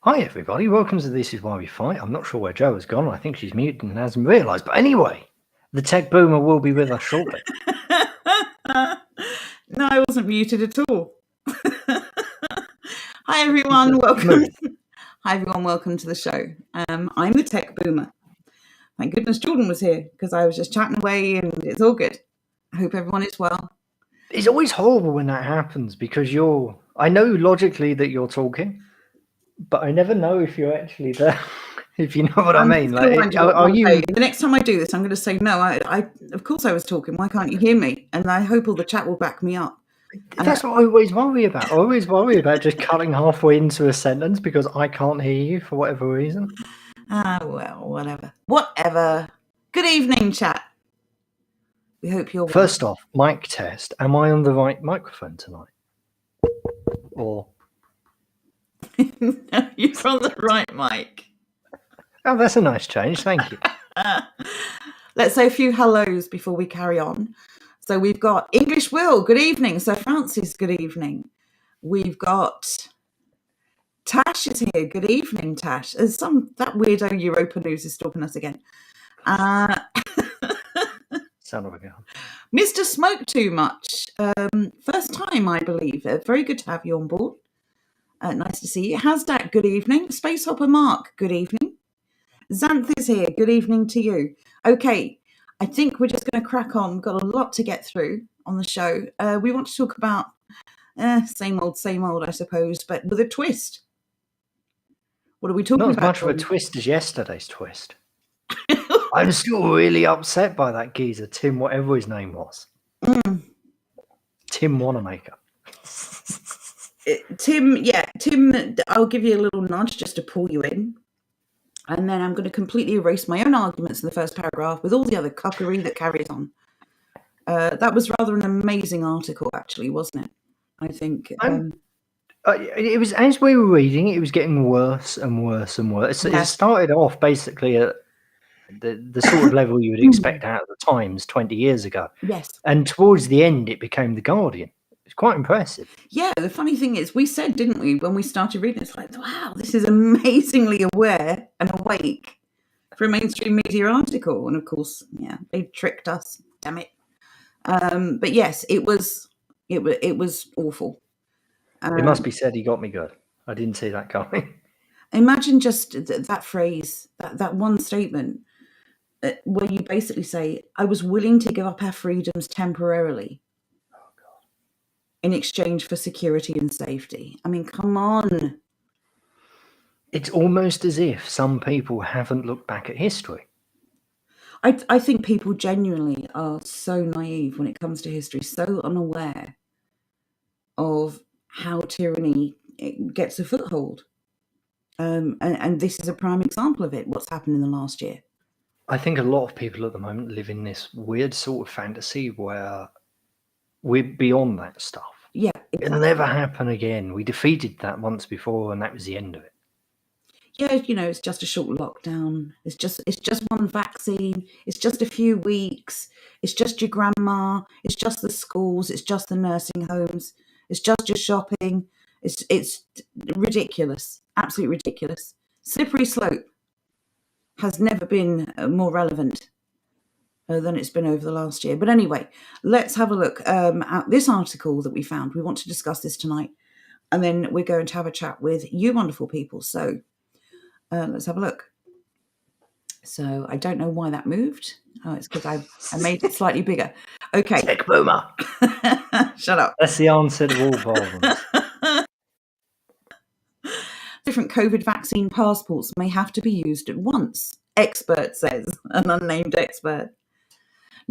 Hi everybody, welcome to This Is Why We Fight. I'm not sure where Jo has gone. I think she's muted and hasn't realised. But anyway, the tech boomer will be with us shortly. No, I wasn't muted at all. Hi everyone, welcome. Hi everyone, welcome to the show. I'm the tech boomer. Thank goodness Jordan was here because I was just chatting away and it's all good. I hope everyone is well. It's always horrible when that happens because I know logically that you're talking, but I never know if you're actually there. If you know what I mean. Like, are you? The next time I do this, I'm going to say no. I of course I was talking. Why can't you hear me? And I hope all the chat will back me up. That's what I always worry about. I always worry about just cutting halfway into a sentence because I can't hear you for whatever reason. Well, whatever. Good evening, chat. We hope you're well. First off, mic test. Am I on the right microphone tonight? Or no, you're on the right mic. Oh, that's a nice change. Thank you. Let's say a few hellos before we carry on. So we've got English Will, good evening. Sir Francis, good evening. We've got Tash is here. Good evening, Tash. There's that weirdo Europa News is stalking us again. Son of a gun. Mr. Smoke Too Much. First time, I believe. Very good to have you on board. Nice to see you. Hasdak, good evening. Space Hopper Mark, good evening. Xanth is here. Good evening to you. Okay, I think we're just going to crack on. We've got a lot to get through on the show. We want to talk about same old, I suppose, but with a twist. What are we talking about? Not as much of a twist as yesterday's twist. I'm still really upset by that geezer, Tim, whatever his name was. Tim Wanamaker. Tim, I'll give you a little nudge just to pull you in. And then I'm going to completely erase my own arguments in the first paragraph with all the other cuckery that carries on. That was rather an amazing article, actually, wasn't it? I think. It was, as we were reading, it was getting worse and worse and worse. It started off basically at the sort of level you would expect out of the Times 20 years ago. Yes. And towards the end, it became The Guardian. It's quite impressive. Yeah, the funny thing is, we said, didn't we, when we started reading, it's like, wow, this is amazingly aware and awake for a mainstream media article. And of course, yeah, they tricked us, damn it. But yes, it was awful. It must be said he got me good. I didn't see that coming. Imagine just that phrase, that one statement, where you basically say, I was willing to give up our freedoms temporarily in exchange for security and safety. I mean, come on. It's almost as if some people haven't looked back at history. I think people genuinely are so naive when it comes to history, so unaware of how tyranny gets a foothold. And this is a prime example of it, what's happened in the last year. I think a lot of people at the moment live in this weird sort of fantasy where we're beyond that stuff. Yeah, exactly. It'll never happen again. We defeated that once before, and that was the end of it. Yeah, it's just a short lockdown. It's just one vaccine. It's just a few weeks. It's just your grandma. It's just the schools. It's just the nursing homes. It's just your shopping. It's ridiculous. Absolutely ridiculous. Slippery slope has never been more relevant than it's been over the last year. But anyway, let's have a look at this article that we found. We want to discuss this tonight, and then we're going to have a chat with you wonderful people. So let's have a look. So I don't know why that moved. Oh, it's because I made it slightly bigger. Okay. Tech boomer. Shut up. That's the answer to all problems. Different COVID vaccine passports may have to be used at once, expert says, an unnamed expert.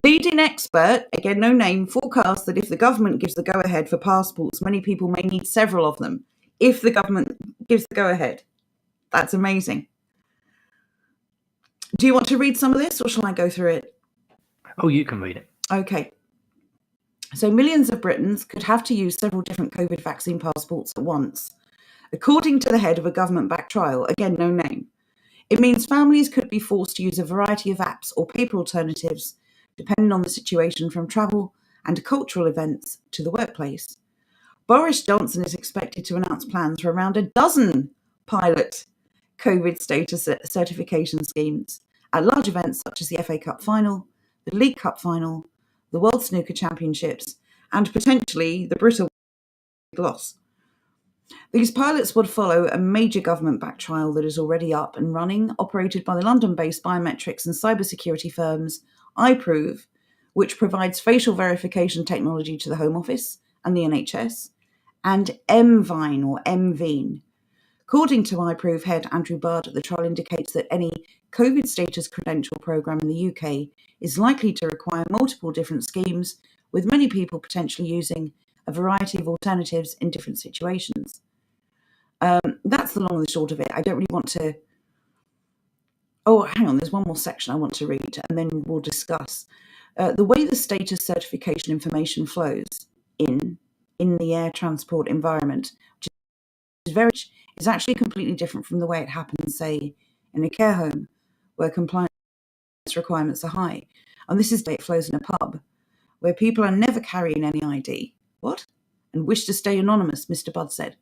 Leading expert, again no name, forecasts that if the government gives the go-ahead for passports, many people may need several of them if the government gives the go-ahead. That's amazing. Do you want to read some of this or shall I go through it? Oh, you can read it. Okay. So millions of Britons could have to use several different COVID vaccine passports at once. According to the head of a government-backed trial, again no name, it means families could be forced to use a variety of apps or paper alternatives depending on the situation, from travel and cultural events to the workplace. Boris Johnson is expected to announce plans for around a dozen pilot COVID status certification schemes at large events such as the FA Cup final, the League Cup final, the World Snooker Championships, and potentially the Brittle Gloss. These pilots would follow a major government-backed trial that is already up and running, operated by the London-based biometrics and cybersecurity firms iProve, which provides facial verification technology to the Home Office and the NHS, and MVine or MVine. According to iProve head Andrew Budd, the trial indicates that any COVID status credential programme in the UK is likely to require multiple different schemes, with many people potentially using a variety of alternatives in different situations. That's the long and the short of it. I don't really want to... Oh, hang on, there's one more section I want to read, and then we'll discuss. The way the status certification information flows in the air transport environment, which is actually completely different from the way it happens, say, in a care home, where compliance requirements are high. And this is the way it flows in a pub, where people are never carrying any ID. What? And wish to stay anonymous, Mr. Budd said.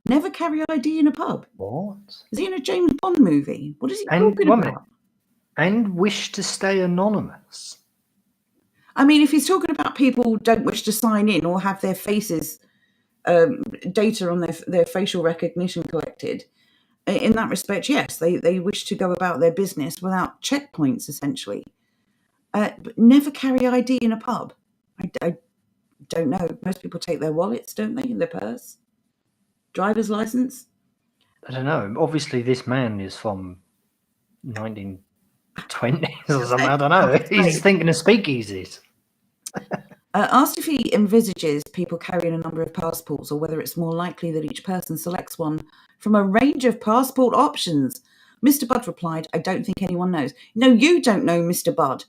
Never carry ID in a pub? What? Is he in a James Bond movie? What is he talking about? And wish to stay anonymous. I mean, if he's talking about people who don't wish to sign in or have their faces, data on their facial recognition collected, in that respect, yes, they wish to go about their business without checkpoints, essentially. But never carry ID in a pub. I don't know. Most people take their wallets, don't they, in their purse? Driver's license? I don't know. Obviously, this man is from 1920s or something. I don't know. He's thinking of speakeasies. Asked if he envisages people carrying a number of passports, or whether it's more likely that each person selects one from a range of passport options, Mr. Budd replied, I don't think anyone knows. No, you don't know, Mr. Budd.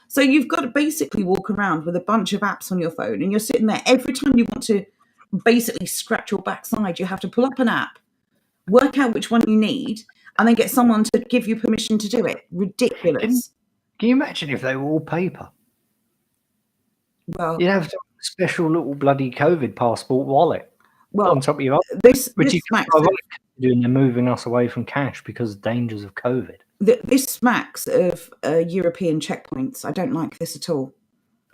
So you've got to basically walk around with a bunch of apps on your phone, and you're sitting there every time you want to basically scratch your backside, you have to pull up an app, work out which one you need, and then get someone to give you permission to do it. Ridiculous. Can you imagine if they were all paper? Well, you'd have a special little bloody COVID passport wallet on top of your which doing they're moving us away from cash because of dangers of COVID. This smacks of European checkpoints. I don't like this at all.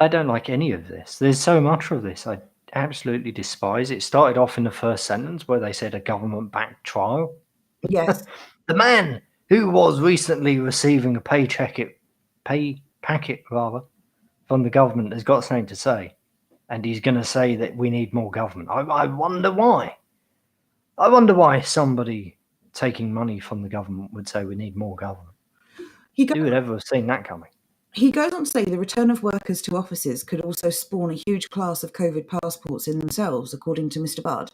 I don't like any of this. There's so much of this I absolutely despise. It started off in the first sentence where they said a government-backed trial. Yes. The man who was recently receiving a pay packet from the government has got something to say, and he's going to say that we need more government. I wonder why. I wonder why somebody taking money from the government would say we need more government. Who would ever have seen that coming? He goes on to say the return of workers to offices could also spawn a huge class of COVID passports in themselves, according to Mr. Budd.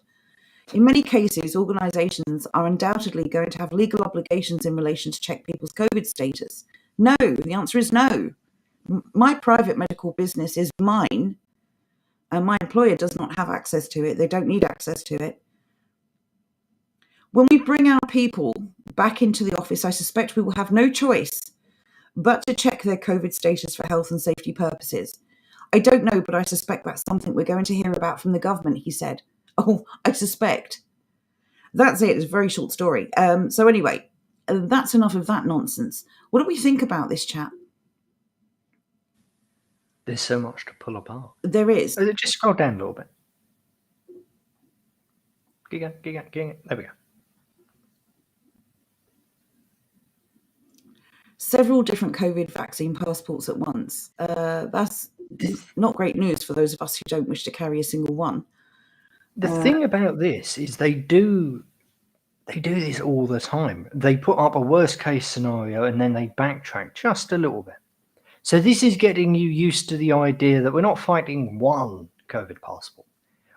In many cases, organisations are undoubtedly going to have legal obligations in relation to check people's COVID status. No, the answer is no. My private medical business is mine, and my employer does not have access to it. They don't need access to it. When we bring our people back into the office, I suspect we will have no choice but to check their COVID status for health and safety purposes. I don't know, but I suspect that's something we're going to hear about from the government, he said. Oh, I suspect. That's it. It's a very short story. So anyway, that's enough of that nonsense. What do we think about this chat? There's so much to pull apart. There is. Just scroll down a little bit. Keep going. There we go. Several different COVID vaccine passports at once. That's not great news for those of us who don't wish to carry a single one. The thing about this is they do this all the time. They put up a worst case scenario and then they backtrack just a little bit. So this is getting you used to the idea that we're not fighting one COVID passport.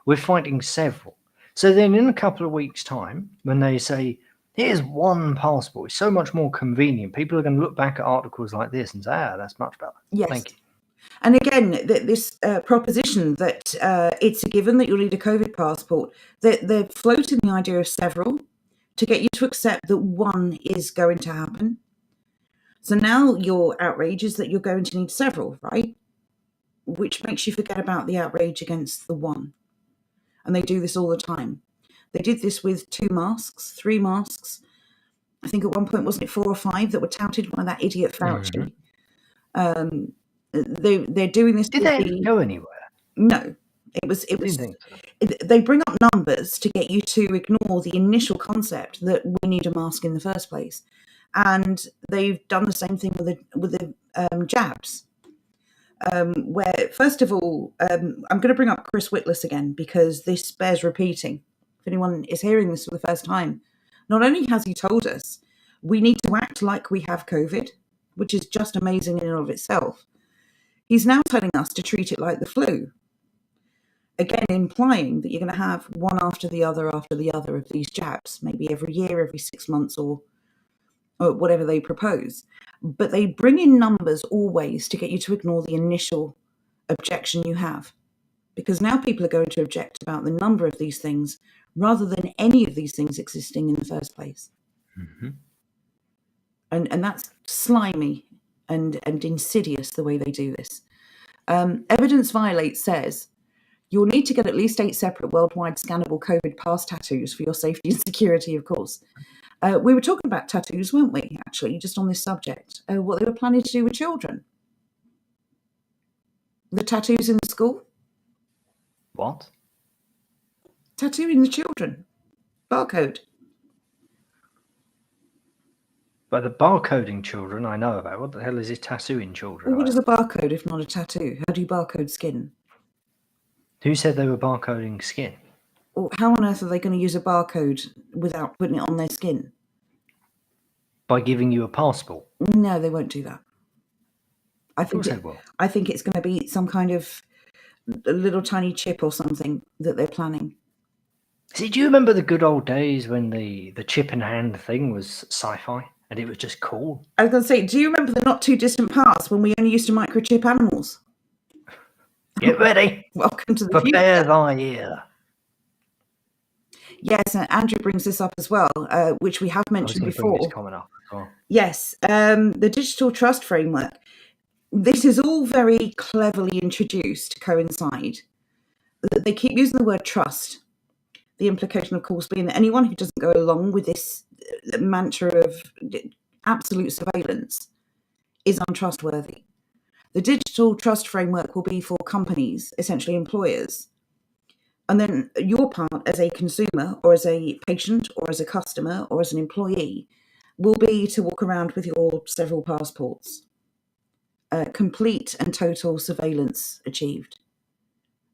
We're fighting several. So then in a couple of weeks' time, when they say, here's one passport, it's so much more convenient, people are going to look back at articles like this and say, that's much better. Yes. Thank you. And again, this proposition that it's a given that you'll need a COVID passport, they're floating the idea of several to get you to accept that one is going to happen. So now your outrage is that you're going to need several, right? Which makes you forget about the outrage against the one. And they do this all the time. They did this with 2 masks, 3 masks. I think at one point, wasn't it 4 or 5 that were touted by that idiot Fauci? They're doing this Did with that the... go anywhere? No. It was Didn't think so. they bring up numbers to get you to ignore the initial concept that we need a mask in the first place, and they've done the same thing with the jabs. Where first of all, I'm going to bring up Chris Whitlas again because this bears repeating. If anyone is hearing this for the first time, not only has he told us we need to act like we have COVID, which is just amazing in and of itself, he's now telling us to treat it like the flu. Again, implying that you're going to have one after the other of these jabs, maybe every year, every 6 months, or whatever they propose. But they bring in numbers always to get you to ignore the initial objection you have. Because now people are going to object about the number of these things rather than any of these things existing in the first place. Mm-hmm. And that's slimy and insidious the way they do this. Evidence Violate says, you'll need to get at least 8 separate worldwide scannable COVID pass tattoos for your safety and security, of course. We were talking about tattoos, weren't we, actually, just on this subject, what they were planning to do with children. The tattoos in the school? What? Tattooing the children. Barcode. But the barcoding children I know about. What the hell is this tattooing children? Well, what is a barcode if not a tattoo? How do you barcode skin? Who said they were barcoding skin? Or how on earth are they going to use a barcode without putting it on their skin? By giving you a passport? No, they won't do that. I think they will. I think it's going to be some kind of a little tiny chip or something that they're planning. See, do you remember the good old days when the chip in hand thing was sci-fi and it was just cool? I was going to say, do you remember the not too distant past when we only used to microchip animals? Get ready. Welcome to the Prepare future. thy ear. Yes, and Andrew brings this up as well, which we have mentioned before. Bring this comment up as well. Yes, the digital trust framework. This is all very cleverly introduced to coincide. They keep using the word trust. The implication, of course, being that anyone who doesn't go along with this mantra of absolute surveillance is untrustworthy. The digital trust framework will be for companies, essentially employers. And then your part as a consumer or as a patient or as a customer or as an employee will be to walk around with your several passports. Complete and total surveillance achieved.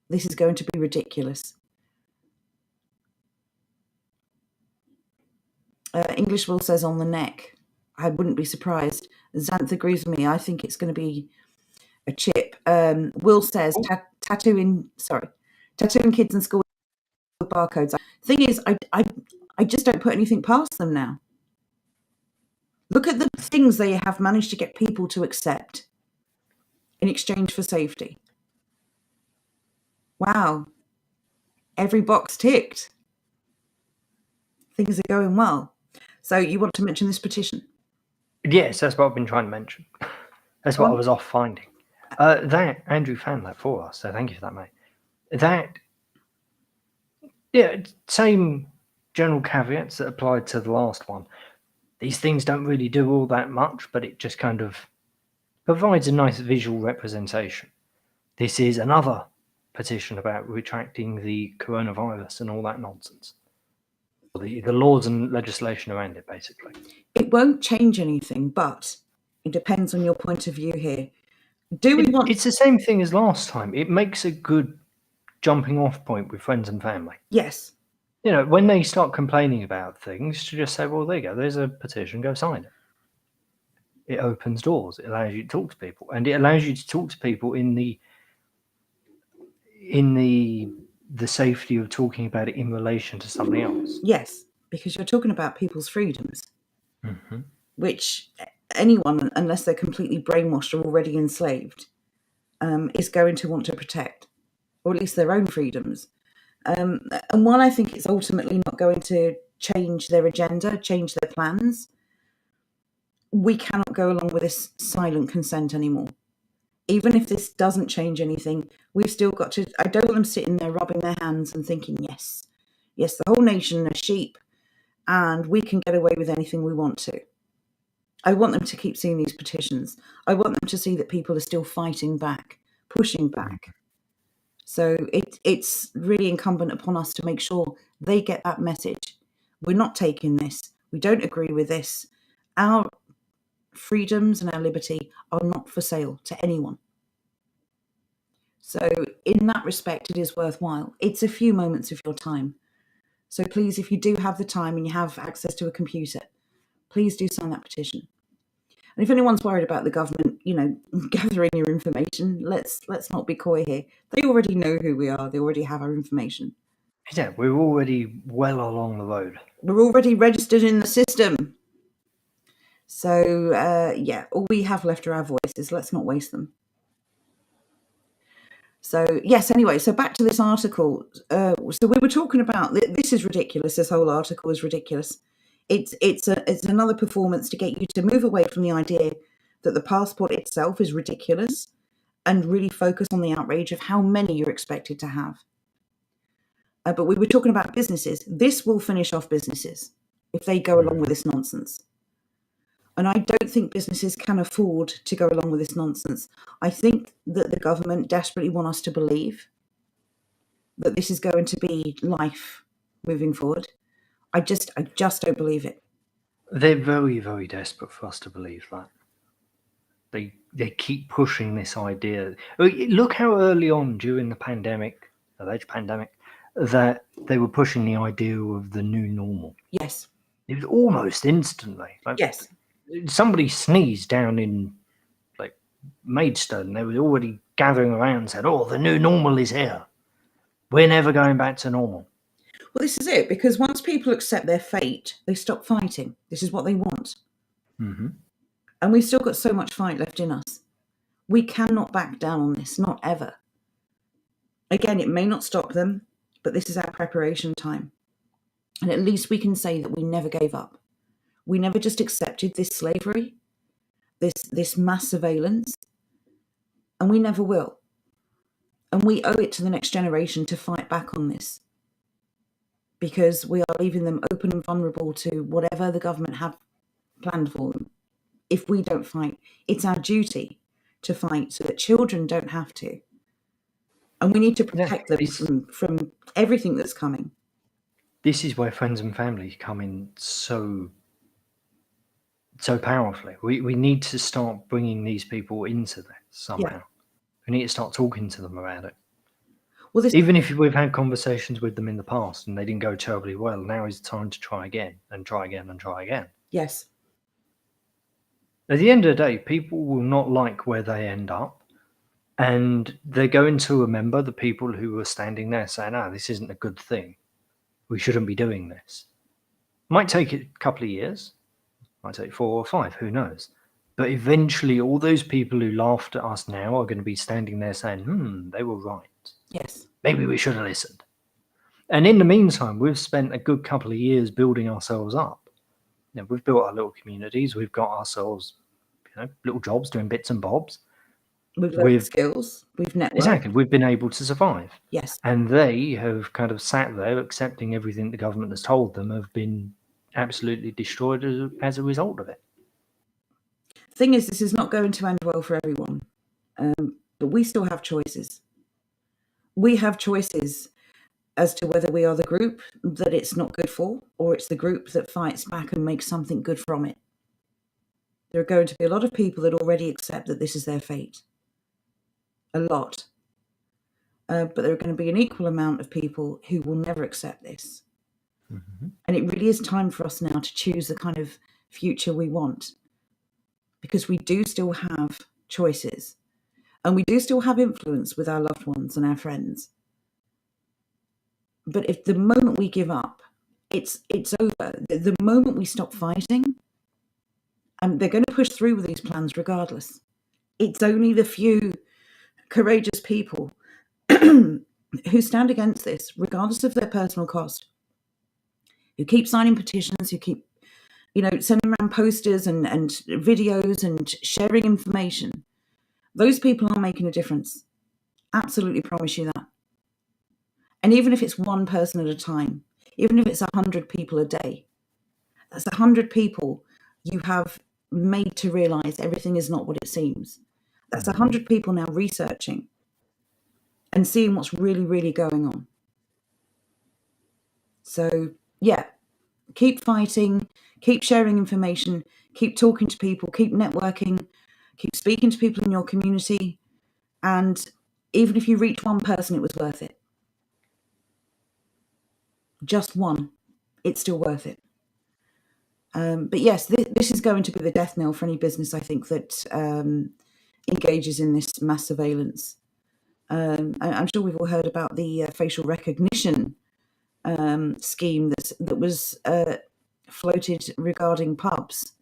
This is going to be ridiculous. English Will says on the neck. I wouldn't be surprised. Xanth agrees with me. I think it's going to be a chip. Will says tattooing kids in school with barcodes. Thing is, I just don't put anything past them now. Look at the things they have managed to get people to accept in exchange for safety. Wow. Every box ticked. Things are going well. So you want to mention this petition? Yes, that's what I've been trying to mention. That's what I was off finding. That Andrew found that for us, so thank you for that, mate. That, yeah, same general caveats that applied to the last one. These things don't really do all that much, but it just kind of provides a nice visual representation. This is another petition about retracting the coronavirus and all that nonsense. The laws and legislation around it, basically. It won't change anything, but it depends on your point of view here. It's the same thing as last time. It makes a good jumping off point with friends and family. Yes. You know, when they start complaining about things, to just say, well, there you go, there's a petition, go sign it. It opens doors. It allows you to talk to people. And it allows you to talk to people in the safety of talking about it in relation to something else. Yes, because you're talking about people's freedoms, which anyone, unless they're completely brainwashed or already enslaved, is going to want to protect, or at least their own freedoms. And while I think it's ultimately not going to change their agenda, change their plans, we cannot go along with this silent consent anymore. Even if this doesn't change anything, we've still got to... I don't want them sitting there rubbing their hands and thinking, yes, Yes, the whole nation are sheep, and we can get away with anything we want to. I want them to keep seeing these petitions. I want them to see that people are still fighting back, pushing back. So it's really incumbent upon us to make sure they get that message. We're not taking this. We don't agree with this. Our freedoms and our liberty are not for sale to anyone. So in that respect, it is worthwhile. It's a few moments of your time. So please, if you do have the time and you have access to a computer, please do sign that petition. And if anyone's worried about the government, gathering your information, let's not be coy here. They already know who we are. They already have our information. Yeah, we're already well along the road. We're already registered in the system. So, all we have left are our voices. Let's not waste them. So, yes, anyway, so back to this article. So we were talking about, this is ridiculous. This whole article is ridiculous. It's another performance to get you to move away from the idea that the passport itself is ridiculous and really focus on the outrage of how many you're expected to have. But we were talking about businesses. This will finish off businesses if they go along with this nonsense. And I don't think businesses can afford to go along with this nonsense. I think that the government desperately want us to believe that this is going to be life moving forward. I just don't believe it. They're very, very desperate for us to believe that. They keep pushing this idea. Look how early on during the pandemic, alleged pandemic, that they were pushing the idea of the new normal. Yes. It was almost instantly. Yes. Somebody sneezed down in Maidstone. They were already gathering around and said, "Oh, the new normal is here. We're never going back to normal." Well, this is it, because once people accept their fate, they stop fighting. This is what they want. Mm-hmm. And we've still got so much fight left in us. We cannot back down on this, not ever. Again, it may not stop them, but this is our preparation time. And at least we can say that we never gave up. We never just accepted this slavery, this mass surveillance, and we never will. And we owe it to the next generation to fight back on this, because we are leaving them open and vulnerable to whatever the government have planned for them. If we don't fight, it's our duty to fight so that children don't have to. And we need to protect them from everything that's coming. This is where friends and family come in so powerfully. We need to start bringing these people into this somehow. Yeah. We need to start talking to them about it. Well, even if we've had conversations with them in the past and they didn't go terribly well, now is the time to try again and try again and try again. Yes. At the end of the day, people will not like where they end up, and they're going to remember the people who were standing there saying, this isn't a good thing. We shouldn't be doing this. Might take a couple of years, might take 4 or 5, who knows? But eventually all those people who laughed at us now are going to be standing there saying, they were right. Yes. Maybe we should have listened. And in the meantime, we've spent a good couple of years building ourselves up. We've built our little communities. We've got ourselves, little jobs doing bits and bobs. We've learned skills. We've networked. Exactly. We've been able to survive. Yes. And they have kind of sat there accepting everything the government has told them, have been absolutely destroyed as a result of it. The thing is, this is not going to end well for everyone. But we still have choices. We have choices as to whether we are the group that it's not good for, or it's the group that fights back and makes something good from it. There are going to be a lot of people that already accept that this is their fate. A lot. But there are going to be an equal amount of people who will never accept this. Mm-hmm. And it really is time for us now to choose the kind of future we want. Because we do still have choices. And we do still have influence with our loved ones and our friends. But if the moment we give up, it's over. The moment we stop fighting, they're going to push through with these plans regardless. It's only the few courageous people who stand against this, regardless of their personal cost, who keep signing petitions, who keep, sending around posters and videos and sharing information. Those people are making a difference. Absolutely promise you that. And even if it's one person at a time, even if it's 100 people a day, that's 100 people you have made to realize everything is not what it seems. That's 100 people now researching and seeing what's really, really going on. So, yeah, keep fighting, keep sharing information, keep talking to people, keep networking, keep speaking to people in your community. And even if you reach one person, it was worth it. Just one, it's still worth it. But yes, this is going to be the death knell for any business, I think, that engages in this mass surveillance. I'm sure we've all heard about the facial recognition scheme that was floated regarding pubs.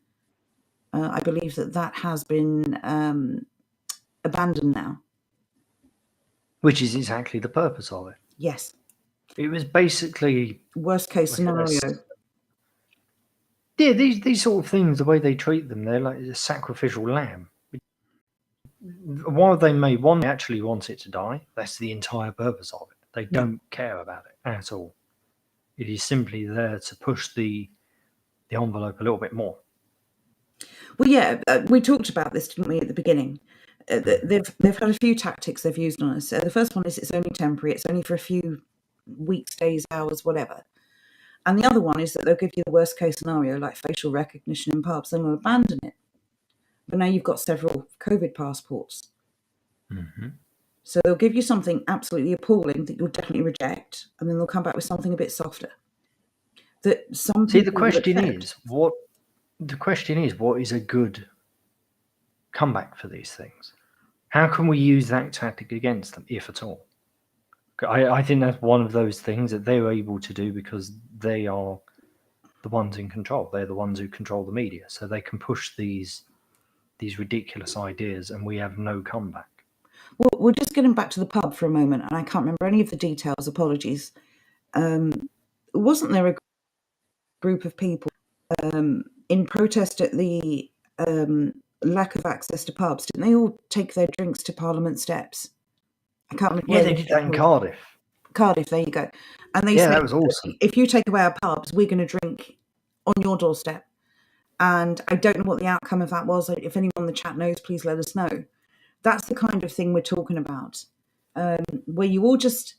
I believe that has been abandoned now. Which is exactly the purpose of it. Yes. It was basically Worst case scenario. Yeah, these sort of things, the way they treat them, they're like a sacrificial lamb. While they may actually want it to die, that's the entire purpose of it. They don't care about it at all. It is simply there to push the envelope a little bit more. Well, yeah, we talked about this, didn't we, at the beginning? They've had a few tactics they've used on us. The first one is it's only temporary. It's only for a few weeks, days, hours, whatever. And the other one is that they'll give you the worst case scenario, like facial recognition in pubs, and they'll abandon it. But now you've got several COVID passports. So they'll give you something absolutely appalling that you'll definitely reject, and then they'll come back with something a bit softer. That some See, the people will question accept. is what is a good comeback for these things? How can we use that tactic against them, if at all? I think that's one of those things that they're able to do because they are the ones in control. They're the ones who control the media, so they can push these ridiculous ideas, and we have no comeback. Well, we're just getting back to the pub for a moment, and I can't remember any of the details. Apologies. Wasn't there a group of people in protest at the lack of access to pubs? Didn't they all take their drinks to Parliament steps? I can't remember. Yeah, they did that in Cardiff. Cardiff, there you go. And they said, that was awesome. If you take away our pubs, we're going to drink on your doorstep. And I don't know what the outcome of that was. If anyone in the chat knows, please let us know. That's the kind of thing we're talking about, where you all just,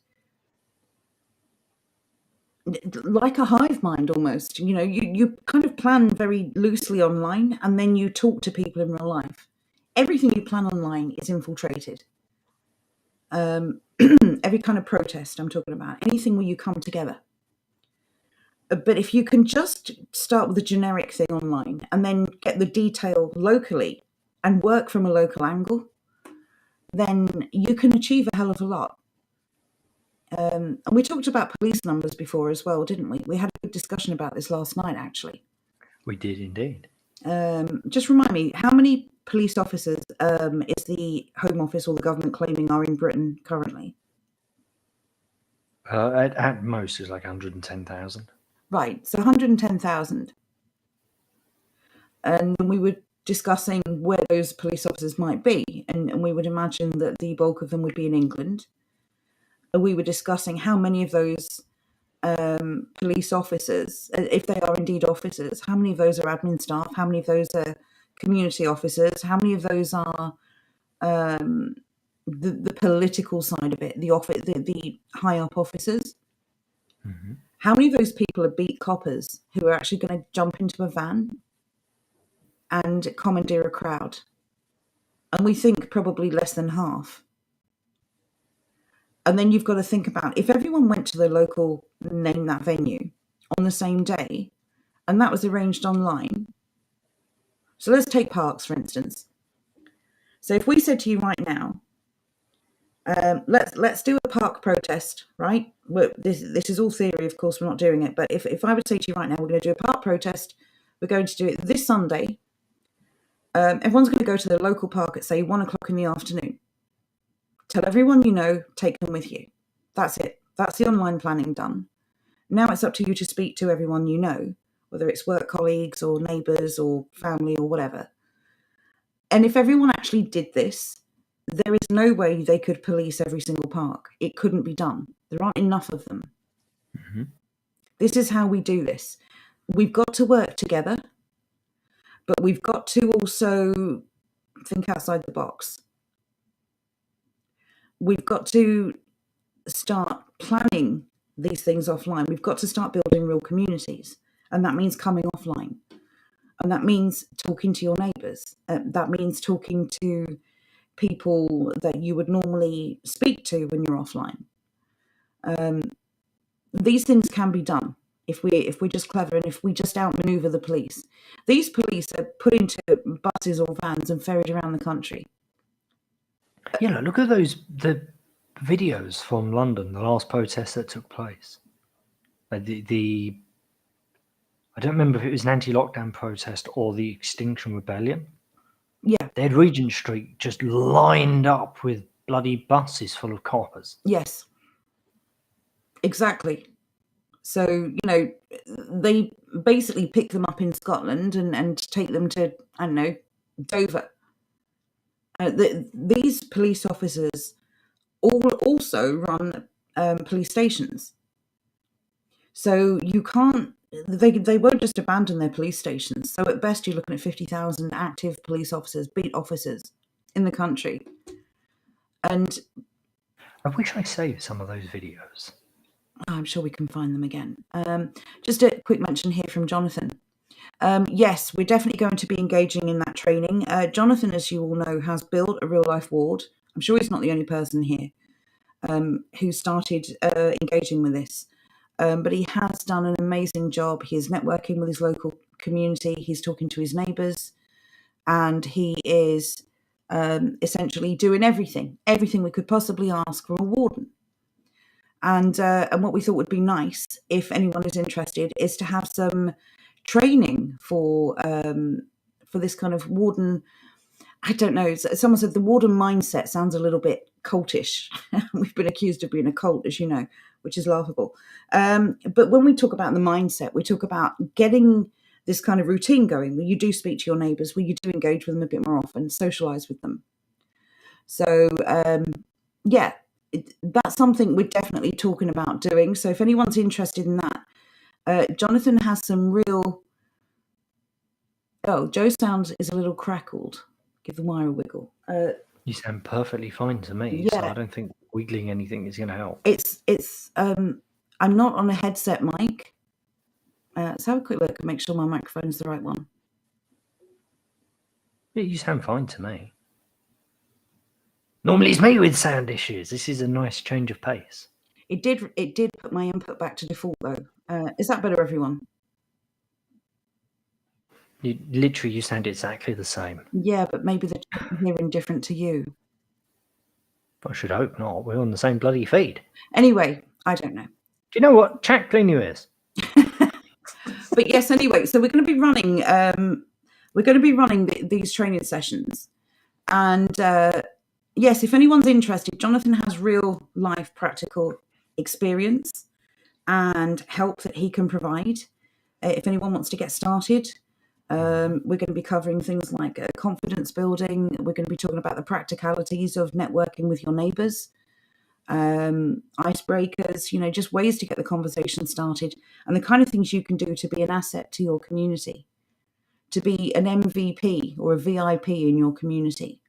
like a hive mind almost, you kind of plan very loosely online, and then you talk to people in real life. Everything you plan online is infiltrated. Every kind of protest I'm talking about, anything where you come together. But if you can just start with a generic thing online and then get the detail locally and work from a local angle, then you can achieve a hell of a lot. And we talked about police numbers before as well, didn't we? We had a good discussion about this last night, actually. We did indeed. Just remind me, how many police officers is the Home Office or the government claiming are in Britain currently? At most, it's like 110,000. Right, so 110,000. And we were discussing where those police officers might be, and we would imagine that the bulk of them would be in England. We were discussing how many of those police officers, if they are indeed officers, how many of those are admin staff, how many of those are community officers, how many of those are the political side of it, the high up officers. How many of those people are beat coppers who are actually going to jump into a van and commandeer a crowd? And we think probably less than half. And then you've got to think about, if everyone went to the local, name that venue, on the same day, and that was arranged online. So let's take parks, for instance. So if we said to you right now, let's do a park protest, right? This is all theory, of course, we're not doing it. But if I would say to you right now, we're going to do a park protest, we're going to do it this Sunday. Everyone's going to go to the local park at, say, 1:00 in the afternoon. Tell everyone you know, take them with you. That's it. That's the online planning done. Now it's up to you to speak to everyone you know, whether it's work colleagues or neighbours or family or whatever. And if everyone actually did this, there is no way they could police every single park. It couldn't be done. There aren't enough of them. This is how we do this. We've got to work together, but we've got to also think outside the box. We've got to start planning these things offline. We've got to start building real communities. And that means coming offline. And that means talking to your neighbours. That means talking to people that you would normally speak to when you're offline. These things can be done if we're just clever and if we just outmaneuver the police. These police are put into buses or vans and ferried around the country. Yeah, look at the videos from London, the last protest that took place. I don't remember if it was an anti-lockdown protest or the Extinction Rebellion. Yeah. They had Regent Street just lined up with bloody buses full of coppers. Yes. Exactly. So, they basically pick them up in Scotland and take them to, I don't know, Dover. These police officers also run police stations. So you can't, they won't just abandon their police stations. So at best, you're looking at 50,000 active police officers, beat officers in the country. And I wish I saved some of those videos. I'm sure we can find them again. Just a quick mention here from Jonathan. Yes, we're definitely going to be engaging in that training. Jonathan, as you all know, has built a real-life ward. I'm sure he's not the only person here who started engaging with this. But he has done an amazing job. He is networking with his local community. He's talking to his neighbours. And he is essentially doing everything we could possibly ask from a warden. And what we thought would be nice, if anyone is interested, is to have some training for this kind of warden. I don't know. Someone said the warden mindset sounds a little bit cultish. We've been accused of being a cult, as you know, which is laughable. But when we talk about the mindset, we talk about getting this kind of routine going where you do speak to your neighbours, where you do engage with them a bit more often, socialise with them. So, yeah. That's something we're definitely talking about doing. So if anyone's interested in that, Jonathan has some real... Oh, Joe's sound is a little crackled. Give the wire a wiggle. You sound perfectly fine to me, so I don't think wiggling anything is going to help. I'm not on a headset mic. Let's have a quick look and make sure my microphone's the right one. Yeah, you sound fine to me. Normally it's me with sound issues. This is a nice change of pace. It did put my input back to default though. Is that better, everyone? You sound exactly the same. Yeah, but maybe they're hearing different to you. I should hope not. We're on the same bloody feed. Anyway, I don't know. Do you know what? Chat, clean your ears. But yes, anyway, so we're going to be running these training sessions, and yes, if anyone's interested, Jonathan has real life practical experience and help that he can provide. If anyone wants to get started, we're going to be covering things like confidence building. We're going to be talking about the practicalities of networking with your neighbours, icebreakers, just ways to get the conversation started, and the kind of things you can do to be an asset to your community, to be an MVP or a VIP in your community.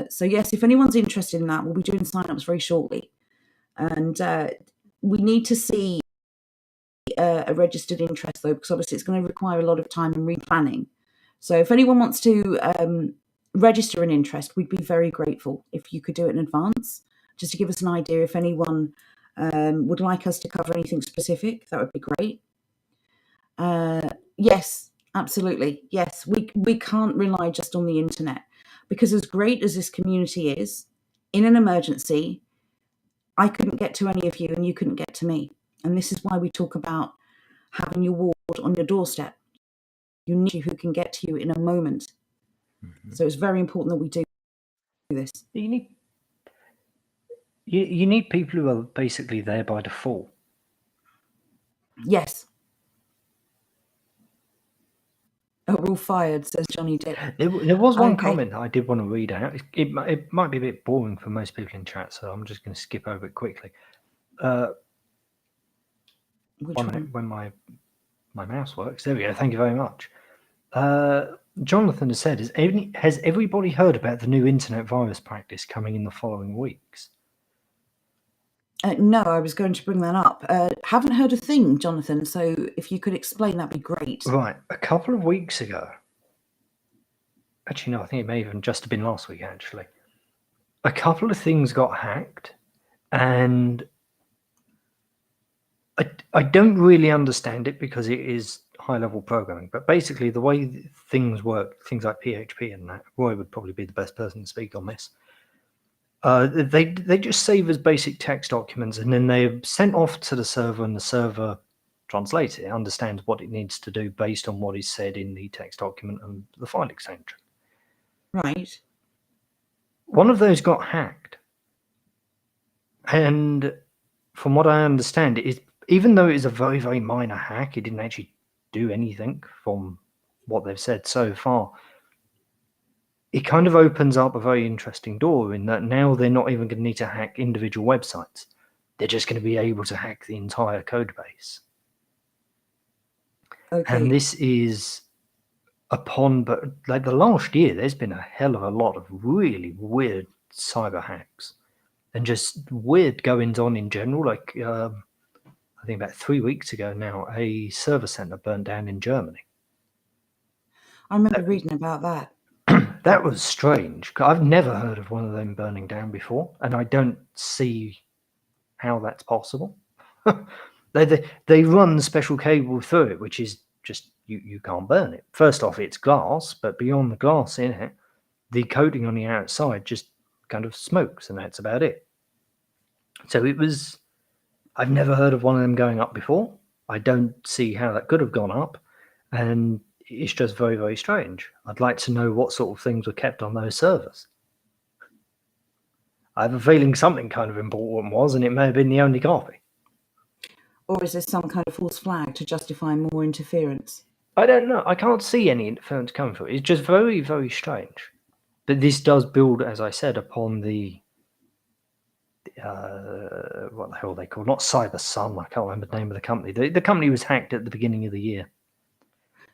So yes, if anyone's interested in that, we'll be doing sign-ups very shortly. And we need to see a registered interest, though, because obviously it's going to require a lot of time and replanning. So if anyone wants to register an interest, we'd be very grateful if you could do it in advance, just to give us an idea. If anyone would like us to cover anything specific, that would be great. Yes, absolutely. Yes, we can't rely just on the internet, because as great as this community is, in an emergency, I couldn't get to any of you and you couldn't get to me. And this is why we talk about having your ward on your doorstep. You need who can get to you in a moment. Mm-hmm. So it's very important that we do this. You need people who are basically there by default. Yes. Oh, we're all fired, says Johnny Dick. There was one comment that I did want to read out. It might be a bit boring for most people in chat, so I'm just going to skip over it quickly. Which one? When my mouse works. There we go. Thank you very much. Jonathan has said, has everybody heard about the new internet virus practice coming in the following weeks? No, I was going to bring that up. Haven't heard a thing, Jonathan. So if you could explain, that'd be great. Right. A couple of weeks ago, actually, no, I think it may even just have been last week, actually. A couple of things got hacked, and I don't really understand it because it is high-level programming. But basically, the way things work, things like PHP and that, Roy would probably be the best person to speak on this. They just save as basic text documents, and then they're sent off to the server, and the server translates it, understands what it needs to do based on what is said in the text document and the file extension. Right. One of those got hacked, and from what I understand, even though it is a very, very minor hack, it didn't actually do anything from what they've said so far. It kind of opens up a very interesting door in that now they're not even going to need to hack individual websites. They're just going to be able to hack the entire code base. Okay. And this is but like the last year, there's been a hell of a lot of really weird cyber hacks and just weird goings on in general. Like, I think about 3 weeks ago now, a server center burned down in Germany. I remember reading about that. That was strange. I've never heard of one of them burning down before, and I don't see how that's possible. They run special cable through it, which is just you can't burn it. First off, it's glass, but beyond the glass in it, the coating on the outside just kind of smokes, and that's about it. So I've never heard of one of them going up before. I don't see how that could have gone up, and it's just very, very strange. I'd like to know what sort of things were kept on those servers. I have a feeling something kind of important was, and it may have been the only copy. Or is this some kind of false flag to justify more interference? I don't know. I can't see any interference coming from it. It's just very, very strange. But this does build, as I said, upon the what the hell are they called? Not Cyber Sun. I can't remember the name of the company. The company was hacked at the beginning of the year.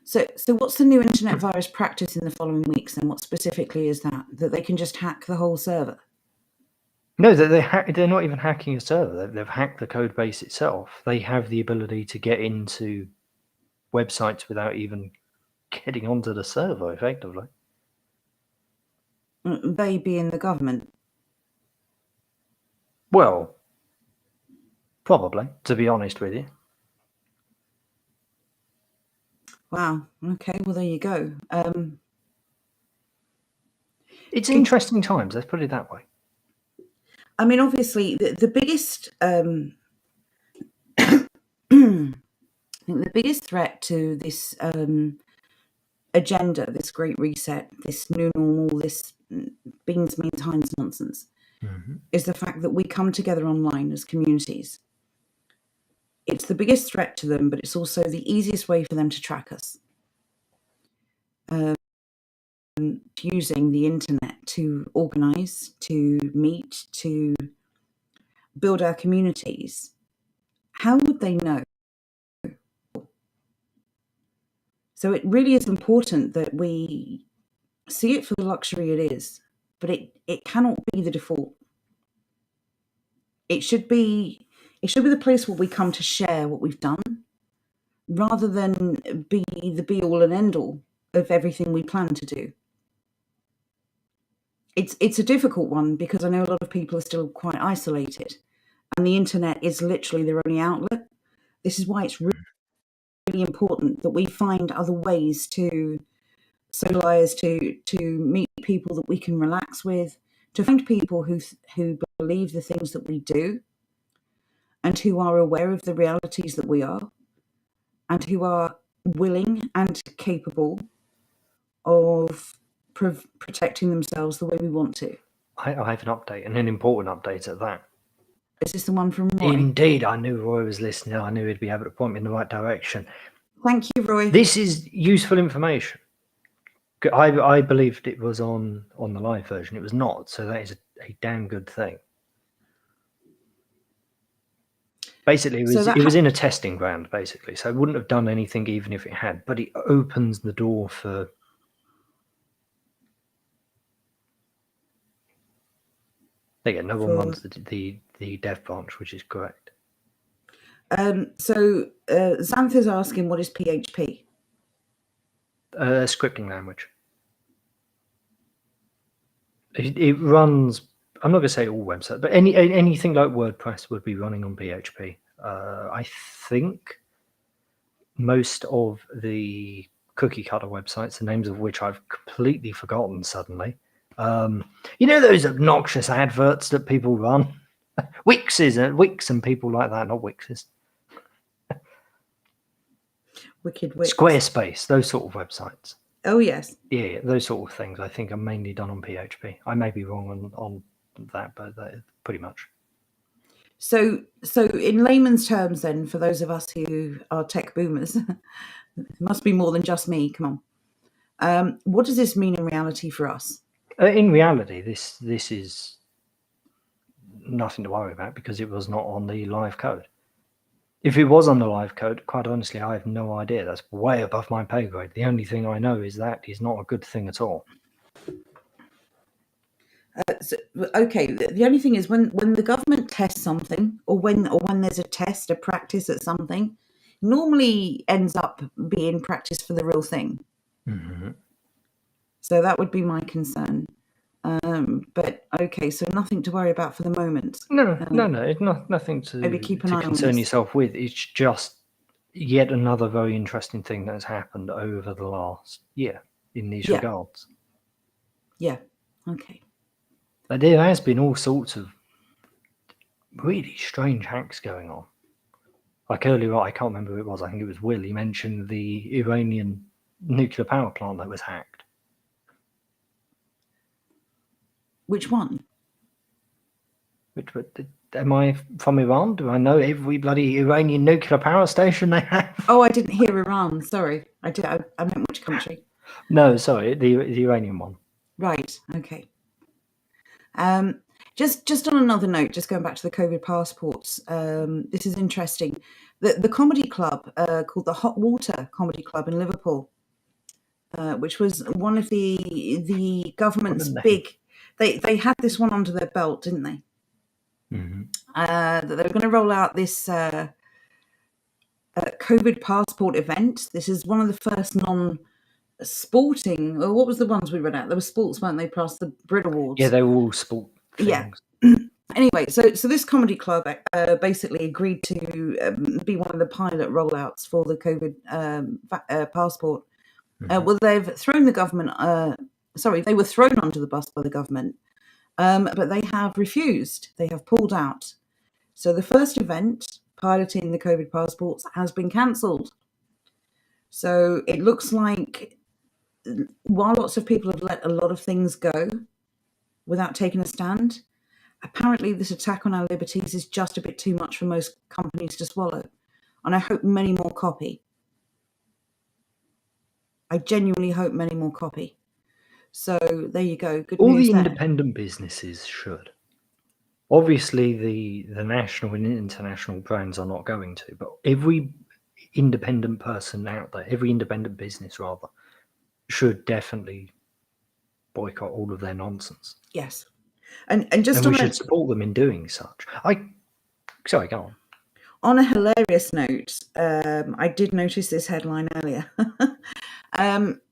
So what's the new internet virus practice in the following weeks, and what specifically is that? That they can just hack the whole server? No, they're not even hacking a server. They've hacked the code base itself. They have the ability to get into websites without even getting onto the server, effectively. They being the government? Well, probably, to be honest with you. Wow. Okay, well, there you go. It's interesting times, let's put it that way. I mean, obviously, the biggest, I think the biggest threat to this agenda, this great reset, this new normal, this beans, means, Heinz nonsense, is the fact that we come together online as communities. It's the biggest threat to them, but it's also the easiest way for them to track us. Using the internet to organize, to meet, to build our communities. How would they know? So it really is important that we see it for the luxury it is, but it cannot be the default. It should be the place where we come to share what we've done, rather than be the be-all and end-all of everything we plan to do. It's a difficult one because I know a lot of people are still quite isolated, and the internet is literally their only outlet. This is why it's really important that we find other ways to socialize, to meet people that we can relax with, to find people who believe the things that we do, and who are aware of the realities that we are, and who are willing and capable of protecting themselves the way we want to. I have an update, and an important update at that. Is this the one from Roy? Indeed, I knew Roy was listening. I knew he'd be able to point me in the right direction. Thank you, Roy. This is useful information. I believed it was on the live version. It was not, so that is a damn good thing. Basically, So that it was in a testing ground, basically. So it wouldn't have done anything even if it had, but it opens the door for... Again, no one runs the dev branch, which is correct. so Xantha's asking, what is PHP? Scripting language. It runs... I'm not going to say all websites, but anything like WordPress would be running on PHP. I think most of the cookie cutter websites, the names of which I've completely forgotten suddenly. Those obnoxious adverts that people run? Wix and people like that, not Wixes. Wicked Wix. Squarespace, those sort of websites. Oh, yes. Yeah, those sort of things I think are mainly done on PHP. I may be wrong on that, but pretty much. So in layman's terms then, for those of us who are tech boomers, it must be more than just me, come on. What does this mean in reality for us? In reality, this is nothing to worry about because it was not on the live code. If it was on the live code, quite honestly, I have no idea. That's way above my pay grade. The only thing I know is that is not a good thing at all. Okay, the only thing is when the government tests something, or when there's a test, a practice at something, normally ends up being practice for the real thing. Mm-hmm. So that would be my concern. But okay, so nothing to worry about for the moment. No, it's nothing to Maybe keep an eye on concern this. yourself with. It's just yet another very interesting thing that has happened over the last year in these regards. Yeah. Okay. But there has been all sorts of really strange hacks going on. Like earlier, I can't remember who it was. I think it was Will. He mentioned the Iranian nuclear power plant that was hacked. Which one? Am I from Iran? Do I know every bloody Iranian nuclear power station they have? Oh, I didn't hear Iran. Sorry, I meant which country? No, sorry, the Iranian one. Right. Okay. Just on another note, just going back to the COVID passports. This is interesting. The comedy club called the Hot Water Comedy Club in Liverpool, which was one of the government's big. They had this one under their belt, didn't they? Mm-hmm. That they were going to roll out this COVID passport event. This is one of the first non-sporting. Or what was the ones we read out? There were sports, weren't they? Plus the Brit Awards. Yeah, they were all sport things. Yeah. Anyway, so this comedy club basically agreed to be one of the pilot rollouts for the COVID passport. Mm-hmm. Well, they've thrown the government. They were thrown under the bus by the government, but they have refused. They have pulled out. So the first event piloting the COVID passports has been cancelled. So it looks like while lots of people have let a lot of things go without taking a stand, apparently this attack on our liberties is just a bit too much for most companies to swallow. And I hope many more copy. I genuinely hope many more copy. So there you go. Good all news the there. Independent businesses should. Obviously, the national and international brands are not going to, but every independent person out there, every independent business rather, should definitely boycott all of their nonsense. Yes. And just we should support them in doing such. Sorry, go on. On a hilarious note, I did notice this headline earlier.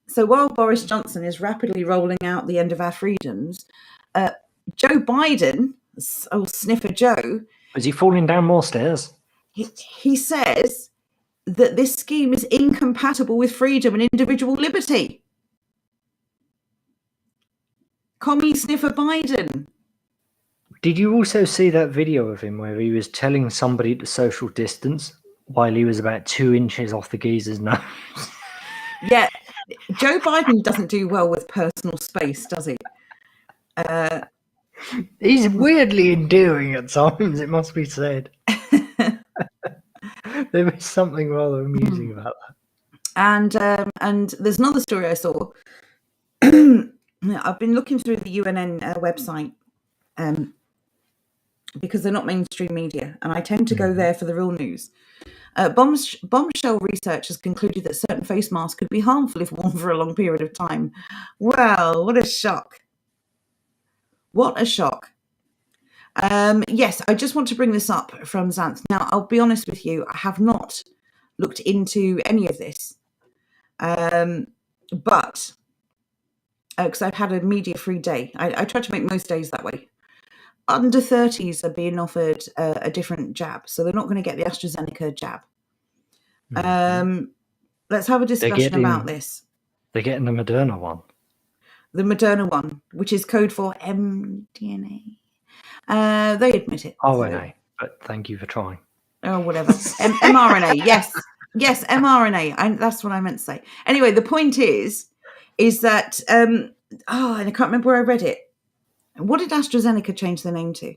So while Boris Johnson is rapidly rolling out the end of our freedoms, Joe Biden, old sniffer Joe, is he falling down more stairs? He says that this scheme is incompatible with freedom and individual liberty. Commie sniffer Biden. Did you also see that video of him where he was telling somebody to social distance while he was about 2 inches off the geezer's nose? Yeah, Joe Biden doesn't do well with personal space, does he? He's weirdly endearing at times, it must be said. There was something rather amusing about that. And there's another story I saw. I've been looking through the UNN website because they're not mainstream media, and I tend to go Mhm. there for the real news. Bombshell research has concluded that certain face masks could be harmful if worn for a long period of time. Well, what a shock. What a shock. Yes, I just want to bring this up from Xanth. Now, I'll be honest with you, I have not looked into any of this. But because I've had a media-free day. I try to make most days that way. Under 30s are being offered a different jab, so they're not going to get the AstraZeneca jab. Mhm. Let's have a discussion about getting- this. They're getting the Moderna one. The Moderna one, which is code for mDNA. They admit it. RNA, but thank you for trying. Oh, whatever. mRNA. Yes, mRNA. That's what I meant to say. Anyway, the point is that and I can't remember where I read it. What did AstraZeneca change the name to?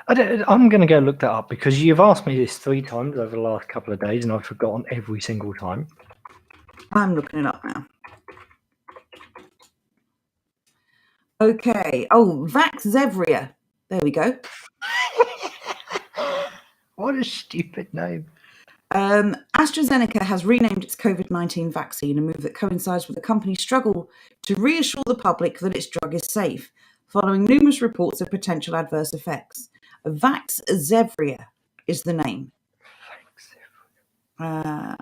I'm going to go look that up because you've asked me this 3 times over the last couple of days, and I've forgotten every single time. I'm looking it up now. Okay. Oh, Vaxzevria. There we go. What a stupid name. AstraZeneca has renamed its COVID-19 vaccine, a move that coincides with the company's struggle to reassure the public that its drug is safe, following numerous reports of potential adverse effects. Vaxzevria is the name. There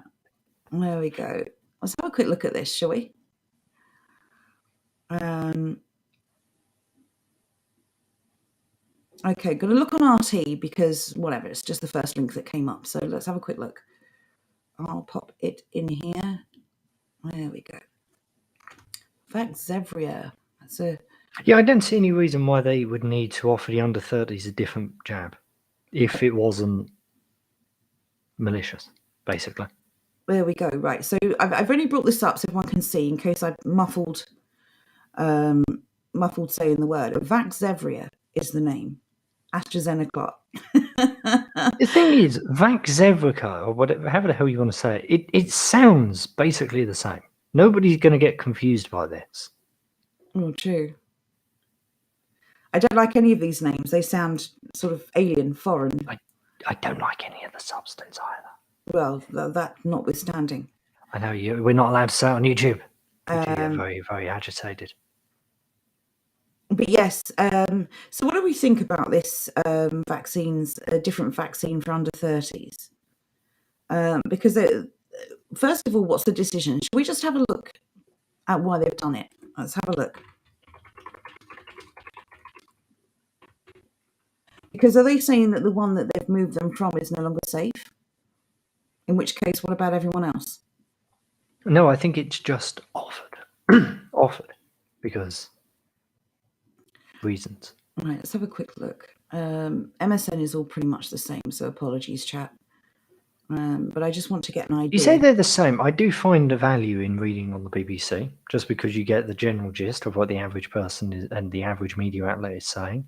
we go. Let's have a quick look at this, shall we? Okay, going to look on RT because whatever, it's just the first link that came up. So let's have a quick look. I'll pop it in here. There we go. Vaxzevria. Yeah, I don't see any reason why they would need to offer the under 30s a different jab if it wasn't malicious, basically. There we go. Right. So I've only brought this up so everyone can see in case I muffled saying the word. Vaxzevria is the name. AstraZeneca. The thing is, Vaxzevria, or whatever, however the hell you want to say it sounds basically the same. Nobody's going to get confused by this. Oh, true. I don't like any of these names. They sound sort of alien, foreign. I don't like any of the substance either. Well, that notwithstanding. I know we're not allowed to say it on YouTube. You get very, very agitated. But yes, so what do we think about this vaccines, a different vaccine for under 30s? Because first of all, what's the decision? Should we just have a look at why they've done it? Let's have a look. Because are they saying that the one that they've moved them from is no longer safe? In which case, what about everyone else? No, I think it's just offered. Offered. Because reasons. Right, let's have a quick look. MSN is all pretty much the same, so apologies, chat. But I just want to get an idea. You say they're the same. I do find a value in reading on the BBC, just because you get the general gist of what the average person is and the average media outlet is saying.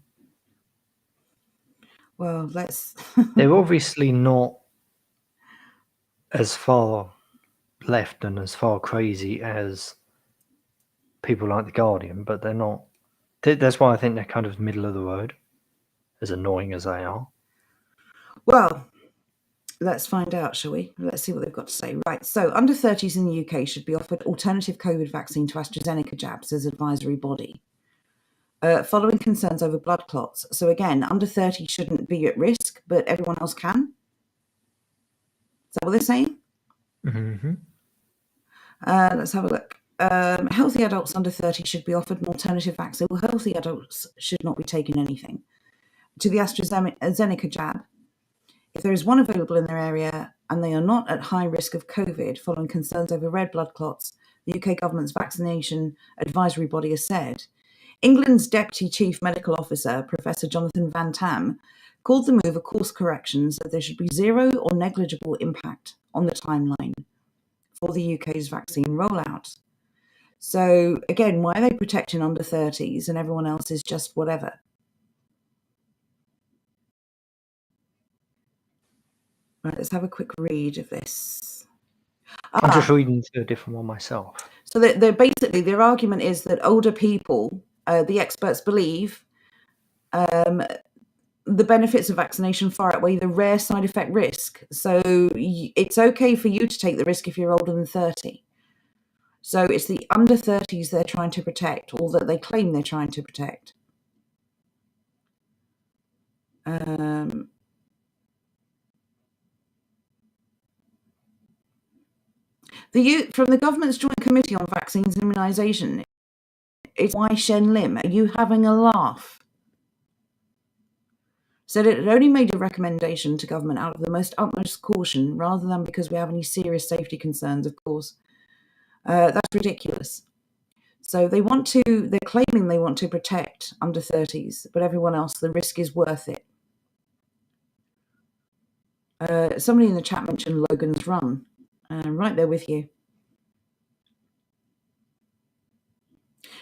Well, let's... They're obviously not as far left and as far crazy as people like The Guardian, but they're not. That's why I think they're kind of middle of the road, as annoying as they are. Well, let's find out, shall we? Let's see what they've got to say. Right, so under 30s in the UK should be offered alternative COVID vaccine to AstraZeneca jabs as advisory body. Following concerns over blood clots. So again, under 30 shouldn't be at risk, but everyone else can. Is that what they're saying? Mm-hmm. Let's have a look. Healthy adults under 30 should be offered an alternative vaccine. Well, healthy adults should not be taking anything. To the AstraZeneca jab, if there is one available in their area and they are not at high risk of COVID following concerns over red blood clots, the UK government's vaccination advisory body has said. England's Deputy Chief Medical Officer, Professor Jonathan Van Tam, called the move a course correction so there should be zero or negligible impact on the timeline for the UK's vaccine rollout. So, again, why are they protecting under 30s and everyone else is just whatever? Right, let's have a quick read of this. I'm just reading to a different one myself. So they're basically, their argument is that older people, the experts believe the benefits of vaccination far outweigh the rare side effect risk. So it's okay for you to take the risk if you're older than 30. So it's the under 30s they're trying to protect, or that they claim they're trying to protect. From the government's Joint Committee on Vaccines and Immunisation, it's Wai Shen Lim. Are you having a laugh? Said it had only made a recommendation to government out of the most utmost caution, rather than because we have any serious safety concerns, of course. That's ridiculous. So they're claiming they want to protect under 30s, but everyone else, the risk is worth it. Somebody in the chat mentioned Logan's Run. Right there with you.